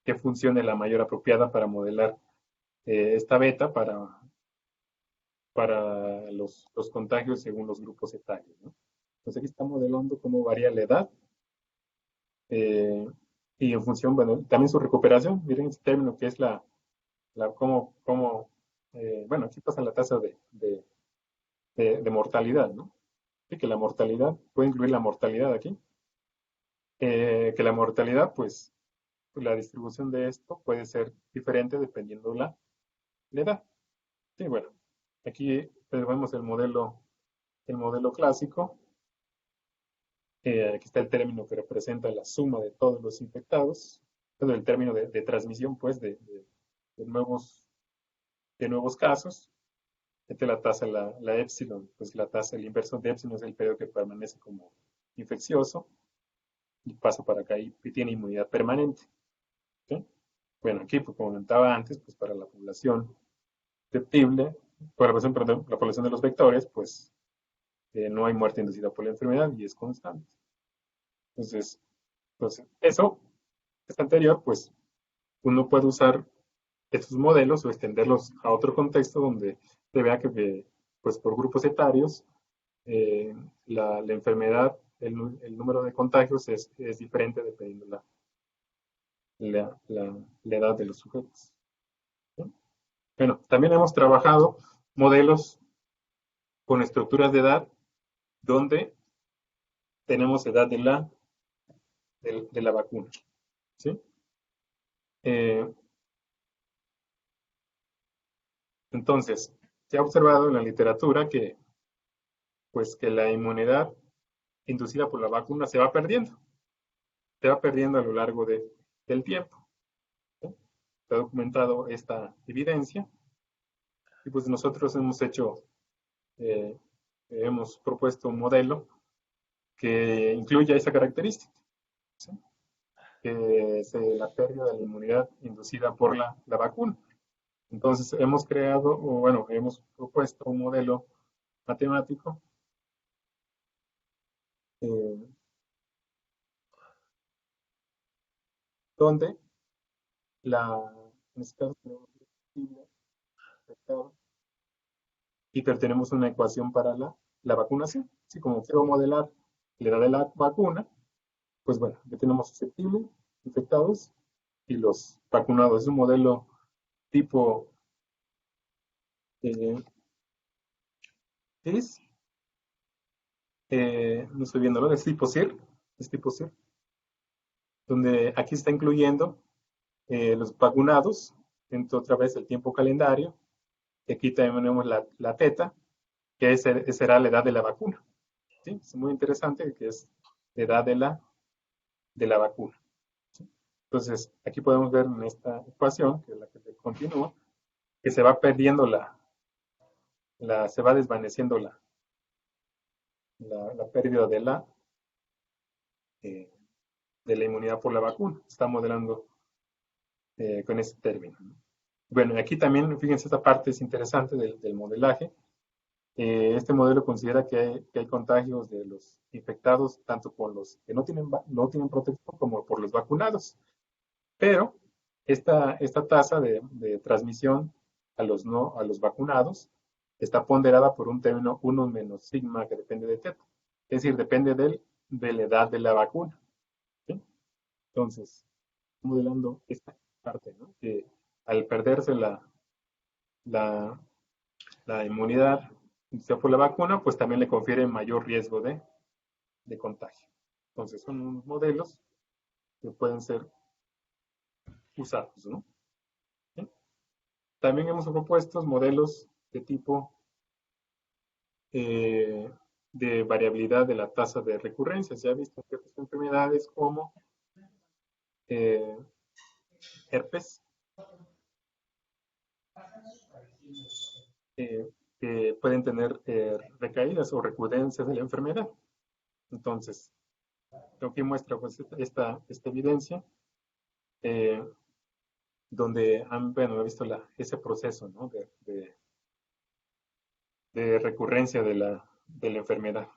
qué función es la mayor apropiada para modelar esta beta para los contagios según los grupos etarios, ¿no? Entonces aquí está modelando cómo varía la edad eh, y en función, bueno, también su recuperación. Miren este término que es bueno, aquí pasa la tasa de mortalidad, ¿no? Y que la mortalidad, puede incluir la mortalidad aquí, que la mortalidad, pues, la distribución de esto puede ser diferente dependiendo la edad. Sí, bueno, aquí pues, vemos el modelo clásico. Aquí está el término que representa la suma de todos los infectados, bueno, el término de transmisión, pues, de nuevos casos. Esta es la tasa, la epsilon, pues la tasa, el inverso de epsilon es el periodo que permanece como infeccioso y pasa para acá y tiene inmunidad permanente. ¿Sí? Bueno, aquí, pues, como comentaba antes, pues para la población susceptible, perdón, la población de los vectores, pues no hay muerte inducida por la enfermedad y es constante. Entonces eso es anterior, pues uno puede usar estos modelos o extenderlos a otro contexto donde se vea que pues por grupos etarios la enfermedad, el número de contagios es diferente dependiendo la edad de los sujetos. ¿Sí? Bueno, también hemos trabajado modelos con estructuras de edad donde tenemos edad de la vacuna. ¿Sí? Eh, entonces, se ha observado en la literatura pues, que la inmunidad inducida por la vacuna se va perdiendo a lo largo del tiempo. ¿Sí? Se ha documentado esta evidencia y pues nosotros eh, hemos propuesto un modelo que incluya esa característica, ¿sí? Que es la pérdida de la inmunidad inducida por la vacuna. Entonces hemos creado, o bueno, hemos propuesto un modelo matemático eh, donde en este caso tenemos y tenemos una ecuación para la vacunación. Si como quiero modelar la edad de la vacuna, pues bueno, ya tenemos susceptibles, infectados y los vacunados. Es un modelo tipo eh, es, no estoy viéndolo, es tipo CIR, donde aquí está incluyendo los vacunados, dentro otra vez el tiempo calendario, y aquí también tenemos la teta, que será la edad de la vacuna. ¿Sí? Es muy interesante que es la edad de la vacuna. ¿Sí? Entonces, aquí podemos ver en esta ecuación, que es la que continúa, que se va perdiendo se va desvaneciendo la pérdida eh, de la inmunidad por la vacuna. Está modelando con ese término. Bueno, aquí también, fíjense, esta parte es interesante del modelaje. Este modelo considera que hay contagios de los infectados tanto por los que no tienen protección como por los vacunados. Pero esta tasa de transmisión a los vacunados está ponderada por un término 1 menos sigma que depende de teta. Es decir, depende de la edad de la vacuna. ¿Sí? Entonces, modelando esta parte, ¿no? Que al perderse la, la inmunidad por la vacuna, pues también le confiere mayor riesgo de contagio. Entonces, son unos modelos que pueden ser usados, ¿no? ¿Sí? También hemos propuesto modelos de tipo eh, de variabilidad de la tasa de recurrencia. Se ha visto ciertas enfermedades como eh, herpes, que pueden tener recaídas o recurrencias de la enfermedad. Entonces, Aquí muestra pues esta evidencia, eh, donde han, bueno, he visto ese proceso, ¿no? de recurrencia de la enfermedad.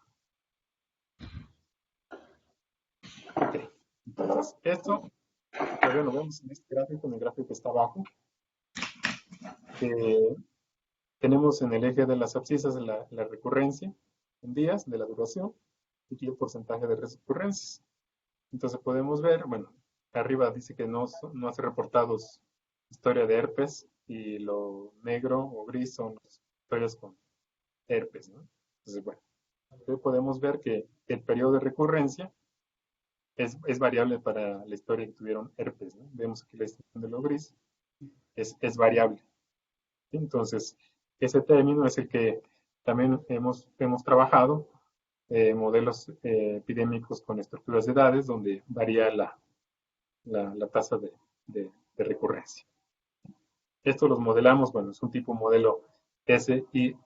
Ok, entonces esto, todavía lo vemos en este gráfico, en el gráfico que está abajo, que tenemos en el eje de las abscisas la recurrencia en días de la duración y aquí el porcentaje de recurrencias. Entonces podemos ver, bueno, arriba dice que no hace reportados historia de herpes y lo negro o gris son las historias con herpes, ¿no? Entonces, bueno, aquí podemos ver que el periodo de recurrencia es variable para la historia que tuvieron herpes, ¿no? Vemos aquí la distribución de lo gris, es variable. Entonces, ese término es el que también hemos trabajado, modelos epidémicos con estructuras de edades, donde varía la tasa de recurrencia. Estos los modelamos, bueno, es un tipo modelo SIRI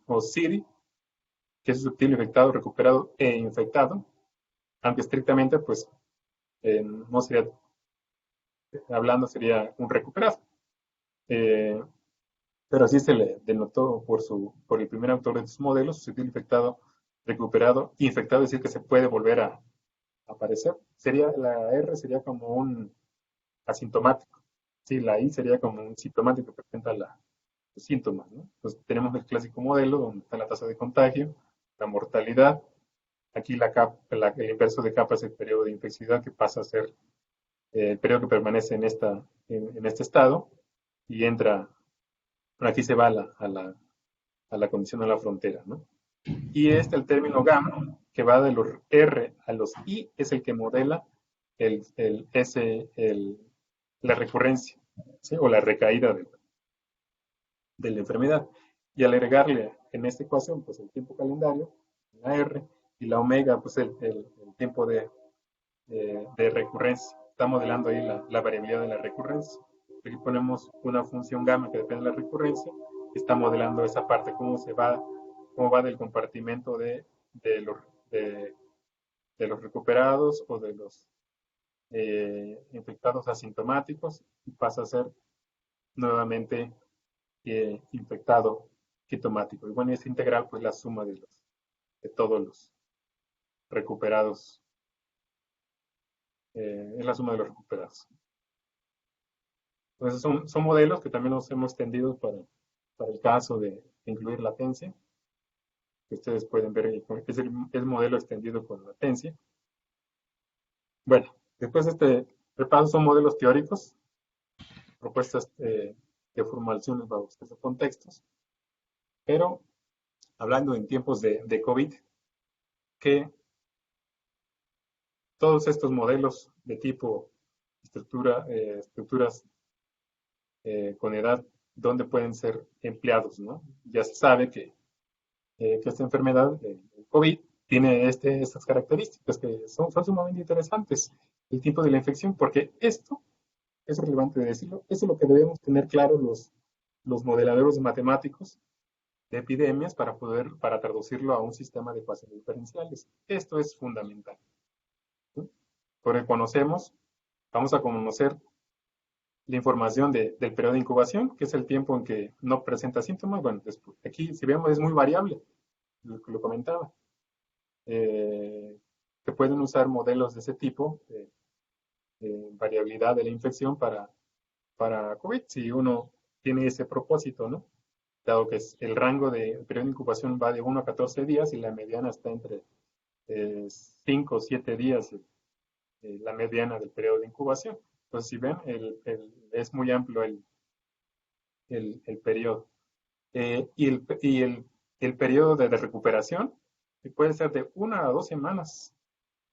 o SIRI, que es susceptible, infectado, recuperado e infectado, aunque estrictamente, pues, no sería, hablando sería un recuperado. Eh, pero así se le denotó por el primer autor de estos modelos, susceptible, infectado, recuperado, infectado, es decir, que se puede volver a aparecer. La R sería como un asintomático. Sí, la I sería como un sintomático que presenta los síntomas, ¿no? Entonces tenemos el clásico modelo donde está la tasa de contagio, la mortalidad. Aquí el inverso de capa es el periodo de infectividad que pasa a ser el periodo que permanece en este estado y entra, aquí se va a la condición de la frontera, ¿no? Y el término gamma, que va de los R a los I, es el que modela la recurrencia, ¿sí? O la recaída de la enfermedad. Y al agregarle en esta ecuación, pues el tiempo calendario, la R, y la omega, pues el tiempo de recurrencia. Está modelando ahí la variabilidad de la recurrencia. Aquí ponemos una función gamma que depende de la recurrencia, y está modelando esa parte, cómo va del compartimento de, los, de, de los recuperados o de los infectados asintomáticos y pasa a ser nuevamente infectado sintomático. Y bueno, esta integral, pues la suma de todos los recuperados, es la suma de los recuperados. Entonces son modelos que también los hemos extendido para el caso de incluir latencia, que ustedes pueden ver, es modelo extendido con latencia. Bueno, después de este repaso son modelos teóricos, propuestas de formulaciones bajo estos contextos, pero hablando en tiempos de COVID, que todos estos modelos de tipo estructuras con edad, ¿dónde pueden ser empleados? ¿No? Ya se sabe que esta enfermedad, el COVID, tiene estas características que son sumamente interesantes. El tipo de la infección, porque esto es relevante de decirlo, eso es lo que debemos tener claro los modeladores matemáticos de epidemias para traducirlo a un sistema de ecuaciones diferenciales. Esto es fundamental, ¿sí? Porque vamos a conocer la información del periodo de incubación, que es el tiempo en que no presenta síntomas. Bueno, después, aquí, si vemos, es muy variable, lo comentaba. Se pueden usar modelos de ese tipo, de variabilidad de la infección para COVID, si uno tiene ese propósito, ¿no? Dado que el rango de periodo de incubación va de 1 a 14 días y la mediana está entre 5 o 7 días, la mediana del periodo de incubación. Entonces, si ven, es muy amplio el periodo. Y el periodo de recuperación puede ser de 1 a 2 semanas.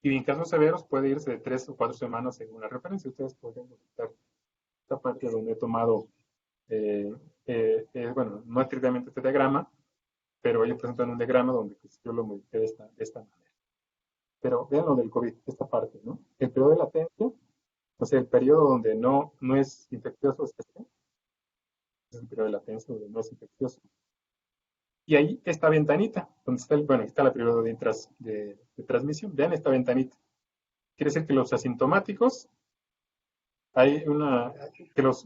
Y en casos severos puede irse de 3 o 4 semanas según la referencia. Ustedes pueden buscar esta parte donde he tomado, bueno, no estrictamente este diagrama, pero ellos presentan un diagrama donde pues, yo lo modifiqué de esta manera. Pero vean lo del COVID, esta parte, ¿no? El periodo de latencia, o sea, el periodo donde no es infeccioso, es el periodo de latencia donde no es infeccioso. Y ahí esta ventanita, donde está, bueno, está la periodo de transmisión. Vean esta ventanita. Quiere decir que los asintomáticos, que un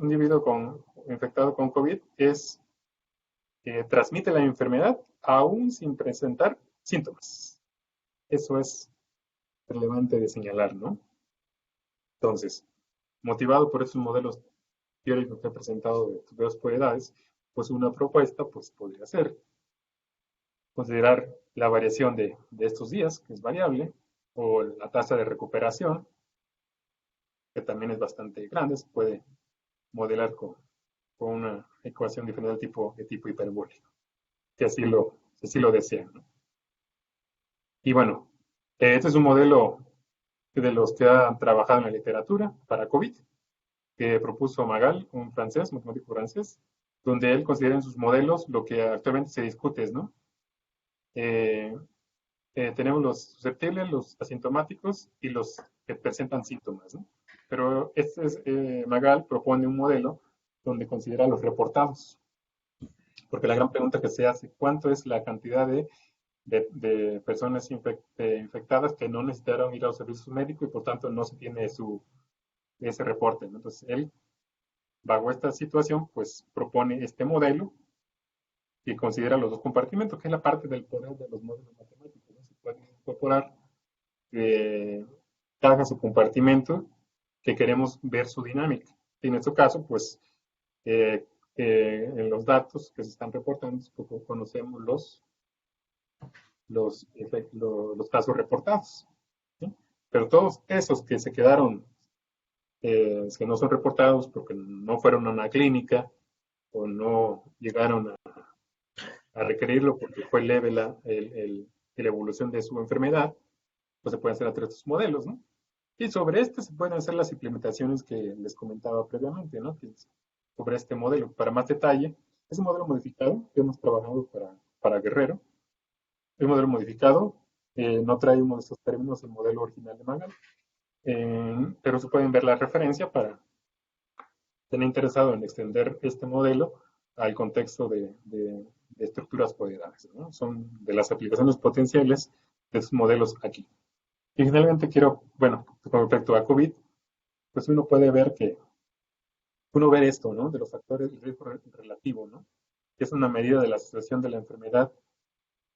individuo infectado con COVID transmite la enfermedad aún sin presentar síntomas. Eso es relevante de señalar, ¿no? Entonces, motivado por esos modelos teóricos que he presentado de estudios por edades, pues una propuesta pues, podría ser considerar la variación de estos días, que es variable, o la tasa de recuperación, que también es bastante grande, se puede modelar con una ecuación diferencial de tipo hiperbólico, si así lo desean, ¿no? Y bueno, este es un modelo de los que han trabajado en la literatura para COVID, que propuso Magal, un matemático francés, donde él considera en sus modelos lo que actualmente se discute, ¿no? Tenemos los susceptibles, los asintomáticos y los que presentan síntomas, ¿no? Pero Magal propone un modelo donde considera los reportados, porque la gran pregunta que se hace, ¿cuánto es la cantidad de personas infectadas que no necesitaron ir a los servicios médicos y por tanto no se tiene ese reporte, ¿no? Entonces él, bajo esta situación, pues propone este modelo que considera los dos compartimentos, que es la parte del poder de los modelos matemáticos, ¿no? Se pueden incorporar cajas o compartimentos que queremos ver su dinámica. Y en este caso, pues, en los datos que se están reportando, conocemos los casos reportados, ¿sí? Pero todos esos que se quedaron, que no son reportados porque no fueron a una clínica o no llegaron a requerirlo porque fue leve la evolución de su enfermedad, pues se pueden hacer a través de estos modelos, ¿no? Y sobre este se pueden hacer las implementaciones que les comentaba previamente, ¿no? Sobre este modelo. Para más detalle, es un modelo modificado que hemos trabajado para Guerrero. El modelo modificado no trae uno de estos términos, el modelo original de Magal, pero se pueden ver la referencia para tener interesado en extender este modelo al contexto de estructuras poderosas, ¿no? Son de las aplicaciones potenciales de estos modelos aquí. Y finalmente bueno, con respecto a COVID, pues uno ve esto, ¿no? De los factores de riesgo relativo, ¿no? Que es una medida de la asociación de la enfermedad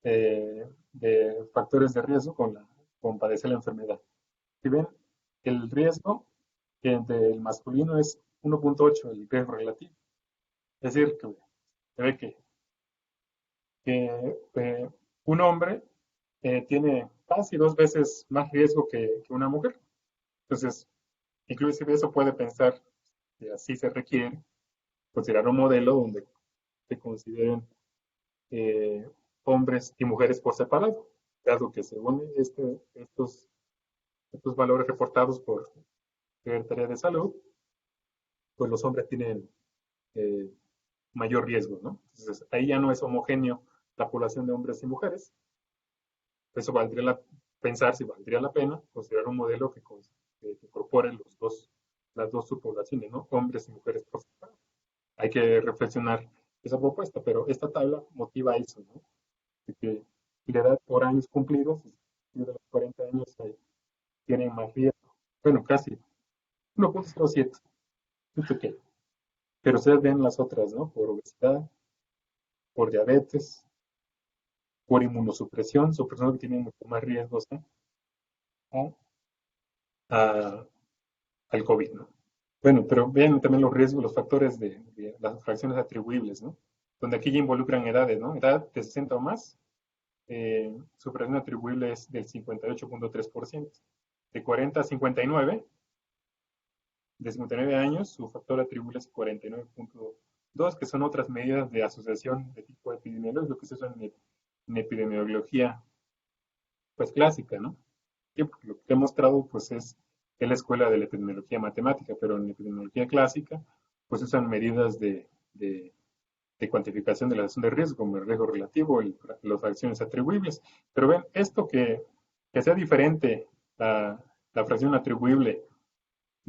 de factores de riesgo con padecer la enfermedad. Si ven, el riesgo entre el masculino es 1.8, el riesgo relativo. Es decir, que se ve que un hombre tiene casi 2 veces más riesgo que una mujer. Entonces, inclusive eso puede pensar que así se requiere considerar un modelo donde se consideren hombres y mujeres por separado, dado que según estos valores reportados por Secretaría de Salud, pues los hombres tienen mayor riesgo, ¿no? Entonces, ahí ya no es homogéneo la población de hombres y mujeres. Eso pensar si valdría la pena considerar un modelo que incorpore las dos subpoblaciones, ¿no? Hombres y mujeres por separado. Hay que reflexionar esa propuesta, pero esta tabla motiva eso, ¿no? De que la edad por años cumplidos, de los 40 años tienen más riesgo. Bueno, casi 1.07, muy pequeño. Pero ustedes ven las otras, ¿no? Por obesidad, por diabetes, por inmunosupresión, son personas que tienen mucho más riesgos al COVID, ¿no? Bueno, pero vean también los riesgos, los factores de las fracciones atribuibles, ¿no? Donde aquí ya involucran edades, ¿no? Edad de 60 o más, su fracción atribuible es del 58.3%. De 40 a 59, de 59 años, su factor atribuible es 49.2, que son otras medidas de asociación de tipo epidemiológico que se usan en epidemiología, pues clásica, ¿no? Y lo que he mostrado, pues es la escuela de la epidemiología matemática, pero en la epidemiología clásica, pues usan medidas de cuantificación de la asociación de riesgo, como el riesgo relativo, las fracciones atribuibles. Pero ven, esto que sea diferente la fracción atribuible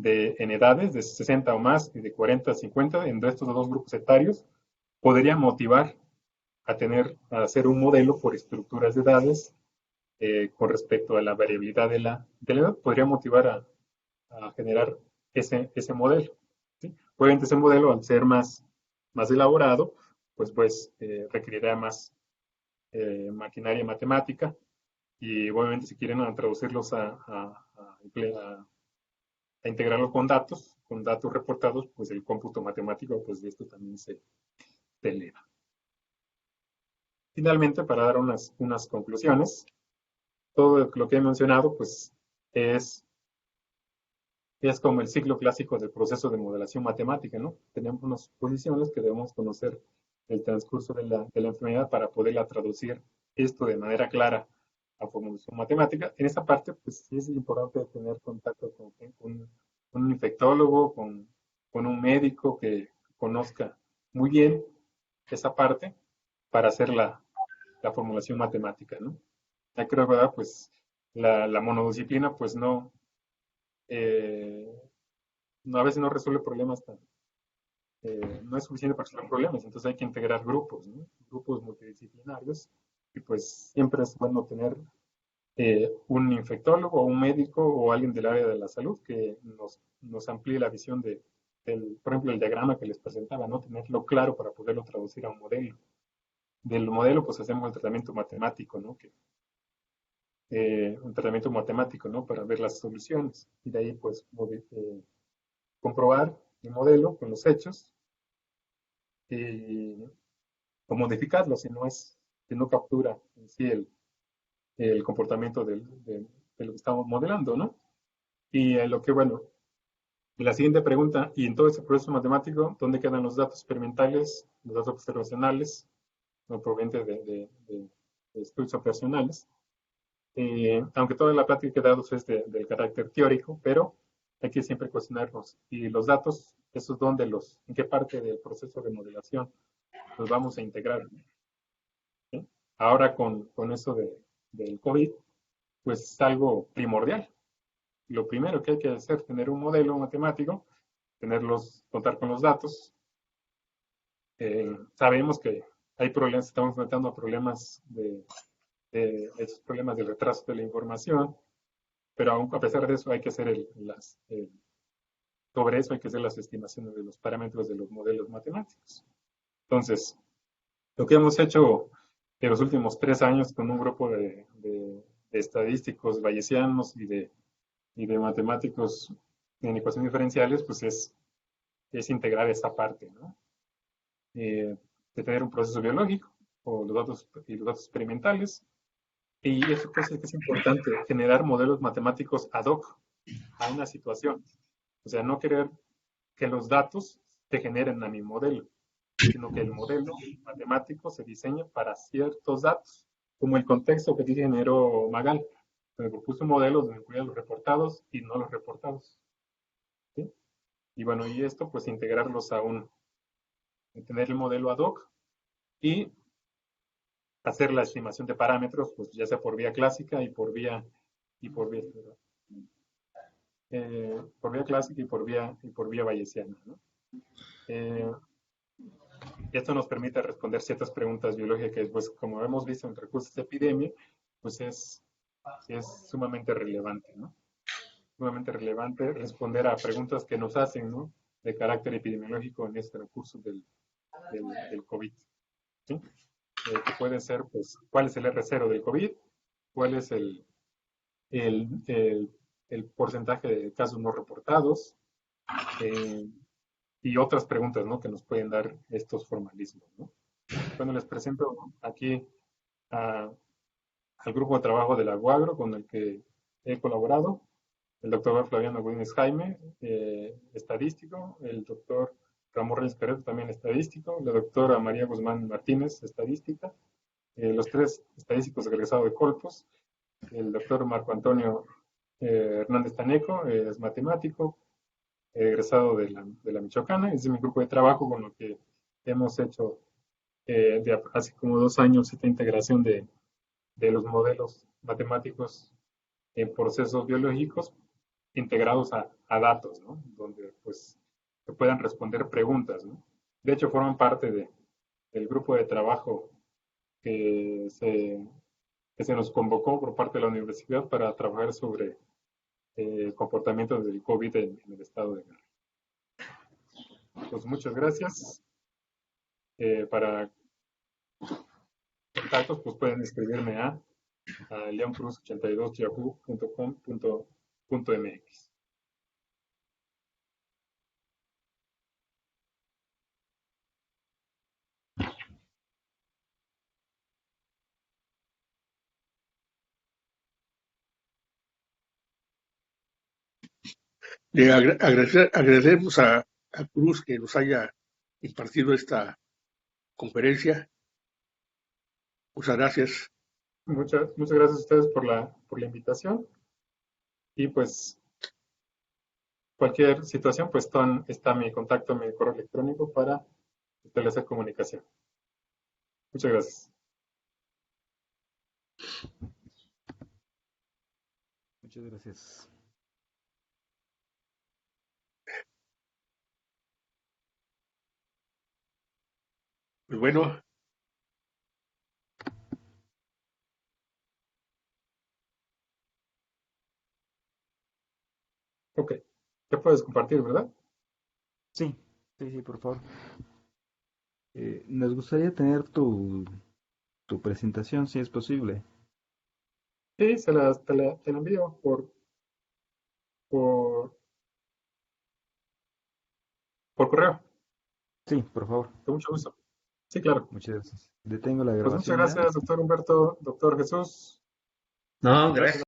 en edades de 60 o más y de 40 a 50, en estos dos grupos etarios, podría motivar a hacer un modelo por estructuras de edades con respecto a la variabilidad de la edad, podría motivar a generar ese modelo. ¿Sí? Obviamente ese modelo, al ser más elaborado, pues requerirá más maquinaria matemática y obviamente si quieren traducirlos a integrarlo con datos reportados, pues el cómputo matemático pues de esto también se eleva. Finalmente, para dar unas conclusiones, todo lo que he mencionado pues es como el ciclo clásico del proceso de modelación matemática, ¿no? Tenemos unas posiciones que debemos conocer el transcurso de la enfermedad para poderla traducir esto de manera clara a formulación matemática. En esta parte, pues sí es importante tener contacto con un infectólogo, con un médico que conozca muy bien esa parte para hacer la formulación matemática, ¿no? Ya creo, ¿verdad? Pues la monodisciplina, pues eh, a veces no resuelve problemas no es suficiente para resolver problemas, entonces hay que integrar grupos, ¿no? Grupos multidisciplinarios, y pues siempre es bueno tener un infectólogo o un médico o alguien del área de la salud que nos amplíe la visión por ejemplo, el diagrama que les presentaba, ¿no? Tenerlo claro para poderlo traducir a un modelo. Del modelo, pues hacemos el tratamiento matemático, ¿no? Un tratamiento matemático, ¿no? Para ver las soluciones. Y de ahí, pues, comprobar el modelo con los hechos o modificarlo si no captura en sí el comportamiento de lo que estamos modelando, ¿no? Y bueno, la siguiente pregunta, y en todo ese proceso matemático, ¿dónde quedan los datos experimentales, los datos observacionales, no provenientes de estudios operacionales? Aunque toda la plática de datos es del carácter teórico, pero hay que siempre cuestionarnos. Y los datos, esos en qué parte del proceso de modelación los vamos a integrar. ¿Sí? Ahora con eso del COVID, pues es algo primordial. Lo primero que hay que hacer es tener un modelo matemático, contar con los datos. Sabemos que hay problemas, estamos enfrentando a problemas esos problemas de retraso de la información, pero aún a pesar de eso hay que hacer sobre eso hay que hacer las estimaciones de los parámetros de los modelos matemáticos. Entonces, lo que hemos hecho en los últimos 3 años con un grupo de estadísticos bayesianos y de matemáticos en ecuaciones diferenciales, pues es integrar esta parte, ¿no? De tener un proceso biológico o los datos experimentales. Y eso que es importante, generar modelos matemáticos ad hoc a una situación. O sea, no querer que los datos se generen a mi modelo, sino que el modelo matemático se diseña para ciertos datos, como el contexto que generó Magal. Me propuso un modelo donde incluía los reportados y no los reportados. ¿Sí? Y bueno, y esto pues integrarlos tener el modelo ad hoc y hacer la estimación de parámetros, pues ya sea por vía clásica y por vía clásica y por vía bayesiana, ¿no? Esto nos permite responder ciertas preguntas biológicas, pues como hemos visto en recursos de epidemia, pues es sumamente relevante, ¿no? Sumamente relevante responder a preguntas que nos hacen, ¿no? De carácter epidemiológico en este recurso del COVID, ¿sí? Que pueden ser, pues, ¿cuál es el R0 del COVID? ¿Cuál es el porcentaje de casos no reportados? Y otras preguntas, ¿no? Que nos pueden dar estos formalismos, ¿no? Bueno, les presento aquí al grupo de trabajo de la UAGRO con el que he colaborado, el doctor Flaviano Godínez Jaime, estadístico, el doctor Ramón Reyes Carreto, también estadístico, la doctora María Guzmán Martínez, estadística, los 3 estadísticos egresados de Colpos, el doctor Marco Antonio Hernández Taneco, es matemático, egresado de la Michoacana, es mi grupo de trabajo con lo que hemos hecho de hace como 2 años esta integración de los modelos matemáticos en procesos biológicos integrados a datos, ¿no? Donde pues se puedan responder preguntas, ¿no? De hecho, forman parte del grupo de trabajo que se, que se nos convocó por parte de la universidad para trabajar sobre el comportamiento del COVID en el estado de Guerrero. Pues muchas gracias. Para contactos, pues pueden escribirme a leoncruz82yahoo.com.mx. Le agradecemos a Cruz que nos haya impartido esta conferencia. Muchas gracias. Muchas gracias a ustedes por la invitación y pues cualquier situación, pues está mi contacto, mi correo electrónico para establecer comunicación. Muchas gracias. Muchas gracias. Pues bueno, Ok, ya puedes compartir, ¿verdad? Sí, sí, sí, por favor. Nos gustaría tener tu presentación, si es posible. Sí, te la envío por, por correo, Sí, por favor. con mucho gusto. Sí, claro. Muchas gracias. Detengo la Pues muchas grabación ya. gracias, doctor Humberto, doctor Jesús. No, Gracias. gracias.